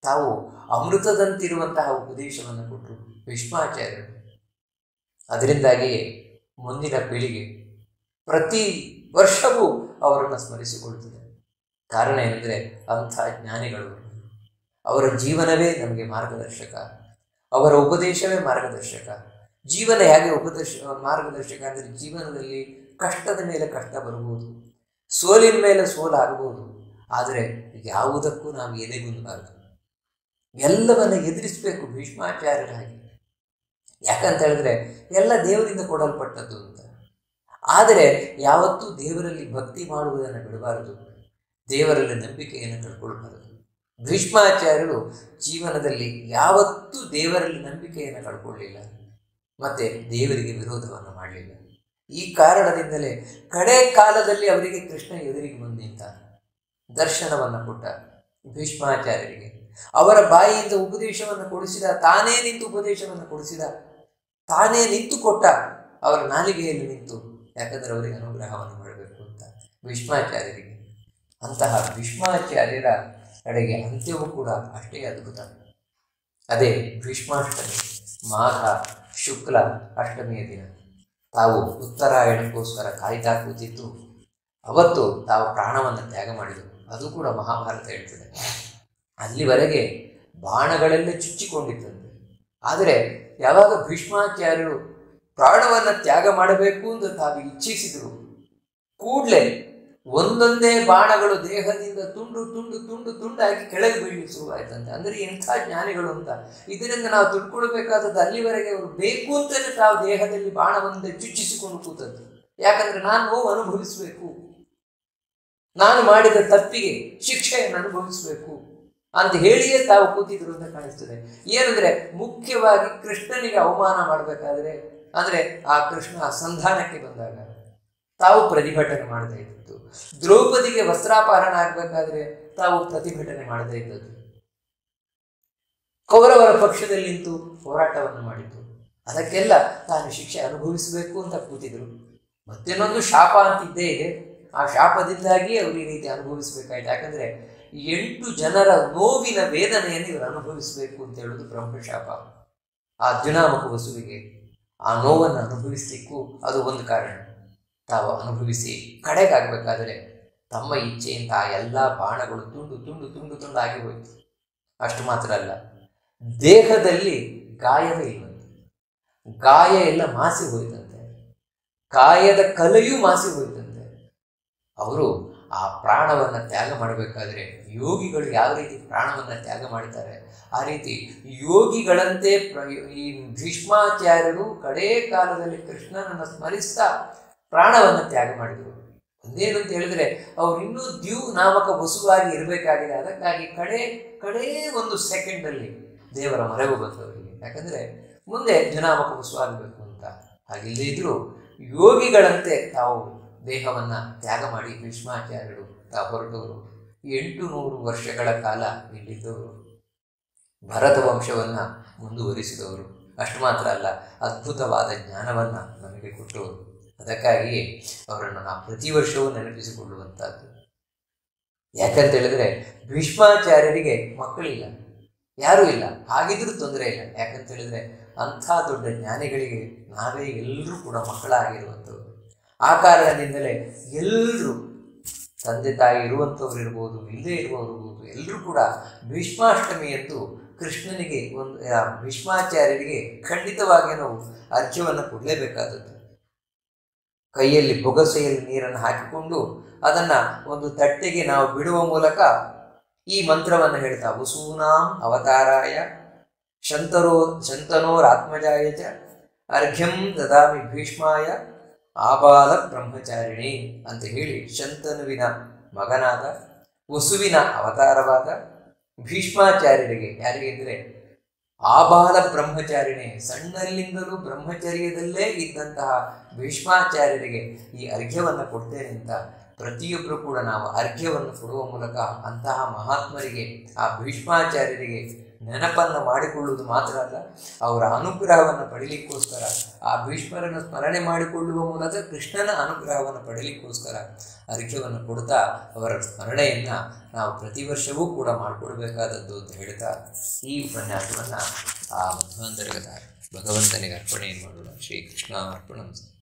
ತಾವು ಅಮೃತದಂತಿರುವಂತಹ ಉಪದೇಶವನ್ನು ಕೊಟ್ಟರು ಭೀಷ್ಮಾಚಾರ್ಯರು. ಅದರಿಂದಾಗಿಯೇ ಮುಂದಿನ ಪೀಳಿಗೆ ಪ್ರತಿ ವರ್ಷವೂ ಅವರನ್ನು ಸ್ಮರಿಸಿಕೊಳ್ಳುತ್ತದೆ. ಕಾರಣ ಏನೆಂದರೆ ಅಂಥ ಜ್ಞಾನಿಗಳು, ಅವರ ಜೀವನವೇ ನಮಗೆ ಮಾರ್ಗದರ್ಶಕ, ಅವರ ಉಪದೇಶವೇ ಮಾರ್ಗದರ್ಶಕ. ಜೀವನ ಹೇಗೆ ಮಾರ್ಗದರ್ಶಕ ಅಂದರೆ ಜೀವನದಲ್ಲಿ ಕಷ್ಟದ ಮೇಲೆ ಕಷ್ಟ ಬರ್ಬೋದು, ಸೋಲಿನ ಮೇಲೆ ಸೋಲಾಗಬಹುದು, ಆದರೆ ಯಾವುದಕ್ಕೂ ನಾವು ಎದೆಗುಂದಬಾರದು, ಎಲ್ಲವನ್ನು ಎದುರಿಸಬೇಕು ಭೀಷ್ಮಾಚಾರ್ಯರ ಹಾಗೆ. ಯಾಕಂತ ಹೇಳಿದ್ರೆ ಎಲ್ಲ ದೇವರಿಂದ ಕೊಡಲ್ಪಟ್ಟದ್ದು ಅಂತ. ಆದರೆ ಯಾವತ್ತೂ ದೇವರಲ್ಲಿ ಭಕ್ತಿ ಮಾಡುವುದನ್ನು ಬಿಡಬಾರದು, ದೇವರಲ್ಲಿ ನಂಬಿಕೆಯನ್ನು ಕಳ್ಕೊಳ್ಬಾರದು. ಭೀಷ್ಮಾಚಾರ್ಯರು ಜೀವನದಲ್ಲಿ ಯಾವತ್ತೂ ದೇವರಲ್ಲಿ ನಂಬಿಕೆಯನ್ನು ಕಳ್ಕೊಳ್ಳಿಲ್ಲ, ಮತ್ತು ದೇವರಿಗೆ ವಿರೋಧವನ್ನು ಮಾಡಲಿಲ್ಲ. ಈ ಕಾರಣದಿಂದಲೇ ಕಡೆ ಕಾಲದಲ್ಲಿ ಅವರಿಗೆ ಕೃಷ್ಣ ಎದುರಿಗೆ ಬಂದು ನಿಂತ, ದರ್ಶನವನ್ನು ಕೊಟ್ಟ ಭೀಷ್ಮಾಚಾರ್ಯರಿಗೆ. ಅವರ ಬಾಯಿಯಿಂದ ಉಪದೇಶವನ್ನು ಕೊಡಿಸಿದ, ತಾನೇ ನಿಂತು ಉಪದೇಶವನ್ನು ಕೊಡಿಸಿದ, ತಾನೇ ನಿಂತು ಕೊಟ್ಟ, ಅವರ ನಾಲಿಗೆಯಲ್ಲಿ ನಿಂತು, ಯಾಕಂದರೆ ಅವರಿಗೆ ಅನುಗ್ರಹವನ್ನು ಮಾಡಬೇಕು ಅಂತ ಭೀಷ್ಮಾಚಾರ್ಯರಿಗೆ. ಅಂತಹ ಭೀಷ್ಮಾಚಾರ್ಯರ ಕಡೆಗೆ ಅಂತ್ಯವೂ ಕೂಡ ಅಷ್ಟೇ ಅದ್ಭುತ. ಅದೇ ಭೀಷ್ಮಾಷ್ಟಮಿ, ಮಾಘ ಶುಕ್ಲ ಅಷ್ಟಮಿಯ ದಿನ. ತಾವು ಉತ್ತರಾಯಣಕ್ಕೋಸ್ಕರ ಕಾಯ್ತಾ ಕೂತಿದ್ದು ಅವತ್ತು ತಾವು ಪ್ರಾಣವನ್ನು ತ್ಯಾಗ ಮಾಡಿದರು. ಅದು ಕೂಡ ಮಹಾಭಾರತ ಹೇಳ್ತದೆ. ಅಲ್ಲಿವರೆಗೆ ಬಾಣಗಳೆಲ್ಲ ಚುಚ್ಚಿಕೊಂಡಿದ್ದಂತೆ. ಆದರೆ ಯಾವಾಗ ಭೀಷ್ಮಾಚಾರ್ಯರು ಪ್ರಾಣವನ್ನು ತ್ಯಾಗ ಮಾಡಬೇಕು ಅಂತ ತಾವು ಇಚ್ಛಿಸಿದರು, ಕೂಡಲೇ ಒಂದೊಂದೇ ಬಾಣಗಳು ದೇಹದಿಂದ ತುಂಡು ತುಂಡು ತುಂಡು ತುಂಡಾಗಿ ಕೆಳಗೆ ಬೀಳಲಿಕ್ಕೆ ಶುರುವಾಯ್ತಂತೆ. ಅಂದರೆ ಎಂಥ ಜ್ಞಾನಿಗಳು ಅಂತ. ಇದರಿಂದ ನಾವು ತಿಳ್ಕೊಳ್ಬೇಕಾದದ್ದು, ಅಲ್ಲಿವರೆಗೆ ಅವರು ಬೇಕು ಅಂತಲೇ ತಾವು ದೇಹದಲ್ಲಿ ಬಾಣವನ್ನು ಚುಚ್ಚಿಸಿಕೊಂಡು ಕೂತದ್ದು. ಯಾಕಂದ್ರೆ ನಾನು ನೋವು ಅನುಭವಿಸಬೇಕು, ನಾನು ಮಾಡಿದ ತಪ್ಪಿಗೆ ಶಿಕ್ಷೆಯನ್ನು ಅನುಭವಿಸಬೇಕು ಅಂತ ಹೇಳಿಯೇ ತಾವು ಕೂತಿದ್ರು ಅಂತ ಕಾಣಿಸ್ತದೆ. ಏನಂದ್ರೆ ಮುಖ್ಯವಾಗಿ ಕೃಷ್ಣನಿಗೆ ಅವಮಾನ ಮಾಡಬೇಕಾದ್ರೆ, ಅಂದ್ರೆ ಆ ಕೃಷ್ಣ ಸಂಧಾನಕ್ಕೆ ಬಂದಾಗ ತಾವು ಪ್ರತಿಭಟನೆ ಮಾಡದೇ ಇದ್ದದ್ದು. ದ್ರೌಪದಿಗೆ ವಸ್ತ್ರಾಪಹರಣ ಆಗ್ಬೇಕಾದ್ರೆ ತಾವು ಪ್ರತಿಭಟನೆ ಮಾಡದೇ ಇದ್ದದ್ದು. ಕೌರವರ ಪಕ್ಷದಲ್ಲಿ ನಿಂತು ಹೋರಾಟವನ್ನು ಮಾಡಿದ್ದು. ಅದಕ್ಕೆಲ್ಲ ತಾನು ಶಿಕ್ಷೆ ಅನುಭವಿಸಬೇಕು ಅಂತ ಕೂತಿದ್ರು. ಮತ್ತೇನೊಂದು ಶಾಪ ಅಂತಿದ್ದೇ ಇದೆ. ಆ ಶಾಪದಿಂದಾಗಿ ಅವರು ಈ ರೀತಿ ಅನುಭವಿಸಬೇಕಾಯ್ತು. ಯಾಕಂದ್ರೆ 8 ಜನರ ನೋವಿನ ವೇದನೆಯನ್ನು ಇವರು ಅನುಭವಿಸಬೇಕು ಅಂತ ಹೇಳುವುದು ಬ್ರಹ್ಮಶಾಪ. ಆ ದ್ಯುನಾಮಕ ವಸುವಿಗೆ ಆ ನೋವನ್ನು ಅನುಭವಿಸಲಿಕ್ಕೂ ಅದು ಒಂದು ಕಾರಣ. ತಾವು ಅನುಭವಿಸಿ ಕಡೆಗಾಗಬೇಕಾದರೆ ತಮ್ಮ ಇಚ್ಛೆಯಿಂದ ಆ ಎಲ್ಲ ಬಾಣಗಳು ತುಂಡು ತುಂಡು ತುಂಡು ತುಂಡಾಗಿ ಹೋಯಿತು. ಅಷ್ಟು ಮಾತ್ರ ಅಲ್ಲ, ದೇಹದಲ್ಲಿ ಗಾಯವೇ ಇಲ್ಲಂತೆ. ಗಾಯ ಎಲ್ಲ ಮಾಸಿ ಹೋಯ್ತಂತೆ. ಕಾಯದ ಕಲೆಯೂ ಮಾಸಿ ಹೋಯ್ತಂತೆ. ಅವರು ಆ ಪ್ರಾಣವನ್ನು ತ್ಯಾಗ ಮಾಡಬೇಕಾದ್ರೆ ಯೋಗಿಗಳು ಯಾವ ರೀತಿ ಪ್ರಾಣವನ್ನು ತ್ಯಾಗ ಮಾಡ್ತಾರೆ, ಆ ರೀತಿ ಯೋಗಿಗಳಂತೆ ಈ ಭೀಷ್ಮಾಚಾರ್ಯರು ಕಡೇ ಕಾಲದಲ್ಲಿ ಕೃಷ್ಣನನ್ನು ಸ್ಮರಿಸ್ತಾ ಪ್ರಾಣವನ್ನು ತ್ಯಾಗ ಮಾಡಿದರು. ಒಂದೇನು ಅಂತ ಹೇಳಿದ್ರೆ, ಅವರು ಇನ್ನೂ ದ್ಯುನಾಮಕ ವಸುವಾಗಿ ಇರಬೇಕಾಗಿದೆ. ಅದಕ್ಕಾಗಿ ಕಡೇ ಒಂದು ಸೆಕೆಂಡಲ್ಲಿ ದೇವರ ಮೊರೆಗೂ ಬಂದವರಿಗೆ. ಯಾಕಂದ್ರೆ ಮುಂದೆ ದ್ಯುನಾಮಕ ವಸುವಾಗಬೇಕು ಅಂತ. ಹಾಗಿಲ್ಲದೆ ಇದ್ರು ಯೋಗಿಗಳಂತೆ ತಾವು ದೇಹವನ್ನು ತ್ಯಾಗ ಮಾಡಿ ಭೀಷ್ಮಾಚಾರ್ಯರು ತಾವು ಹೊರಟವರು. 800 ವರ್ಷಗಳ ಕಾಲ ಇಲ್ಲಿದ್ದವರು. ಭರತ ವಂಶವನ್ನು ಮುಂದುವರಿಸಿದವರು. ಅಷ್ಟು ಮಾತ್ರ ಅಲ್ಲ, ಅದ್ಭುತವಾದ ಜ್ಞಾನವನ್ನು ನಮಗೆ ಕೊಟ್ಟವರು. ಅದಕ್ಕಾಗಿಯೇ ಅವರನ್ನು ನಾವು ಪ್ರತಿ ವರ್ಷವೂ ನೆನಪಿಸಿಕೊಳ್ಳುವಂಥದ್ದು. ಯಾಕಂತ ಹೇಳಿದ್ರೆ ಭೀಷ್ಮಾಚಾರ್ಯರಿಗೆ ಮಕ್ಕಳಿಲ್ಲ, ಯಾರೂ ಇಲ್ಲ. ಹಾಗಿದ್ರೂ ತೊಂದರೆ ಇಲ್ಲ. ಯಾಕಂತ ಹೇಳಿದ್ರೆ ಅಂಥ ದೊಡ್ಡ ಜ್ಞಾನಿಗಳಿಗೆ ನಾವೇ ಎಲ್ಲರೂ ಕೂಡ ಮಕ್ಕಳಾಗಿರುವಂಥವ್ರು. ಆ ಕಾರಣದಿಂದಲೇ ಎಲ್ಲರೂ ತಂದೆ ತಾಯಿ ಇರುವಂಥವ್ರು ಇರ್ಬೋದು, ಇಲ್ಲದೇ ಇರುವವರು ಇರ್ಬೋದು, ಎಲ್ಲರೂ ಕೂಡ ಭೀಷ್ಮಾಷ್ಟಮಿಯಂದು ಕೃಷ್ಣನಿಗೆ ಭೀಷ್ಮಾಚಾರ್ಯರಿಗೆ ಖಂಡಿತವಾಗಿ ನಾವು ಅರ್ಘ್ಯವನ್ನು ಕೊಡಲೇಬೇಕಾದದ್ದು. ಕೈಯಲ್ಲಿ ಬೊಗಸೆಯಲ್ಲಿ ನೀರನ್ನು ಹಾಕಿಕೊಂಡು ಅದನ್ನು ಒಂದು ತಟ್ಟೆಗೆ ನಾವು ಬಿಡುವ ಮೂಲಕ ಈ ಮಂತ್ರವನ್ನು ಹೇಳ್ತಾ, ವಸೂನಾಂ ಅವತಾರಾಯ ಶಂತನೋರಾತ್ಮಜಾಯ ಚ ಅರ್ಘ್ಯಂ ದದಾಮಿ ಭೀಷ್ಮಾಯ ಆಬಾಲ ಬ್ರಹ್ಮಚಾರಿಣಿ ಅಂತ ಹೇಳಿ ಶಂತನುವಿನ ಮಗನಾದ ವಸುವಿನ ಅವತಾರವಾದ ಭೀಷ್ಮಾಚಾರ್ಯರಿಗೆ, ಯಾರಿಗೆ ಅಂದರೆ ಆಬಾಲ ಬ್ರಹ್ಮಚಾರಿಣಿ, ಸಣ್ಣಲ್ಲಿಂದಲೂ ಬ್ರಹ್ಮಚರ್ಯದಲ್ಲೇ ಇದ್ದಂತಹ ಭೀಷ್ಮಾಚಾರ್ಯರಿಗೆ ಈ ಅರ್ಘ್ಯವನ್ನು ಕೊಡ್ತೇನೆ ಅಂತ ಪ್ರತಿಯೊಬ್ಬರು ಕೂಡ ನಾವು ಅರ್ಘ್ಯವನ್ನು ಕೊಡುವ ಮೂಲಕ ಅಂತಹ ಮಹಾತ್ಮರಿಗೆ, ಆ ಭೀಷ್ಮಾಚಾರ್ಯರಿಗೆ ನೆನಪನ್ನು ಮಾಡಿಕೊಳ್ಳುವುದು ಮಾತ್ರ ಅಲ್ಲ, ಅವರ ಅನುಗ್ರಹವನ್ನು ಪಡೀಲಿಕ್ಕೋಸ್ಕರ, ಆ ಭೀಷ್ಮರನ್ನು ಸ್ಮರಣೆ ಮಾಡಿಕೊಳ್ಳುವ ಮೂಲಕ ಕೃಷ್ಣನ ಅನುಗ್ರಹವನ್ನು ಪಡೀಲಿಕ್ಕೋಸ್ಕರ ಅರ್ಘ್ಯವನ್ನು ಕೊಡ್ತಾ ಅವರ ಸ್ಮರಣೆಯನ್ನು ನಾವು ಪ್ರತಿ ವರ್ಷವೂ ಕೂಡ ಮಾಡಿಕೊಡ್ಬೇಕಾದದ್ದು ಅಂತ ಹೇಳ್ತಾ ಈ ಉಪನ್ಯಾಸವನ್ನು ಆ ಮಧ್ವಾಂತರ್ಗತ ಭಗವಂತನಿಗೆ ಅರ್ಪಣೆಯನ್ನು ಮಾಡೋಣ. ಶ್ರೀಕೃಷ್ಣ ಅರ್ಪಣಂ.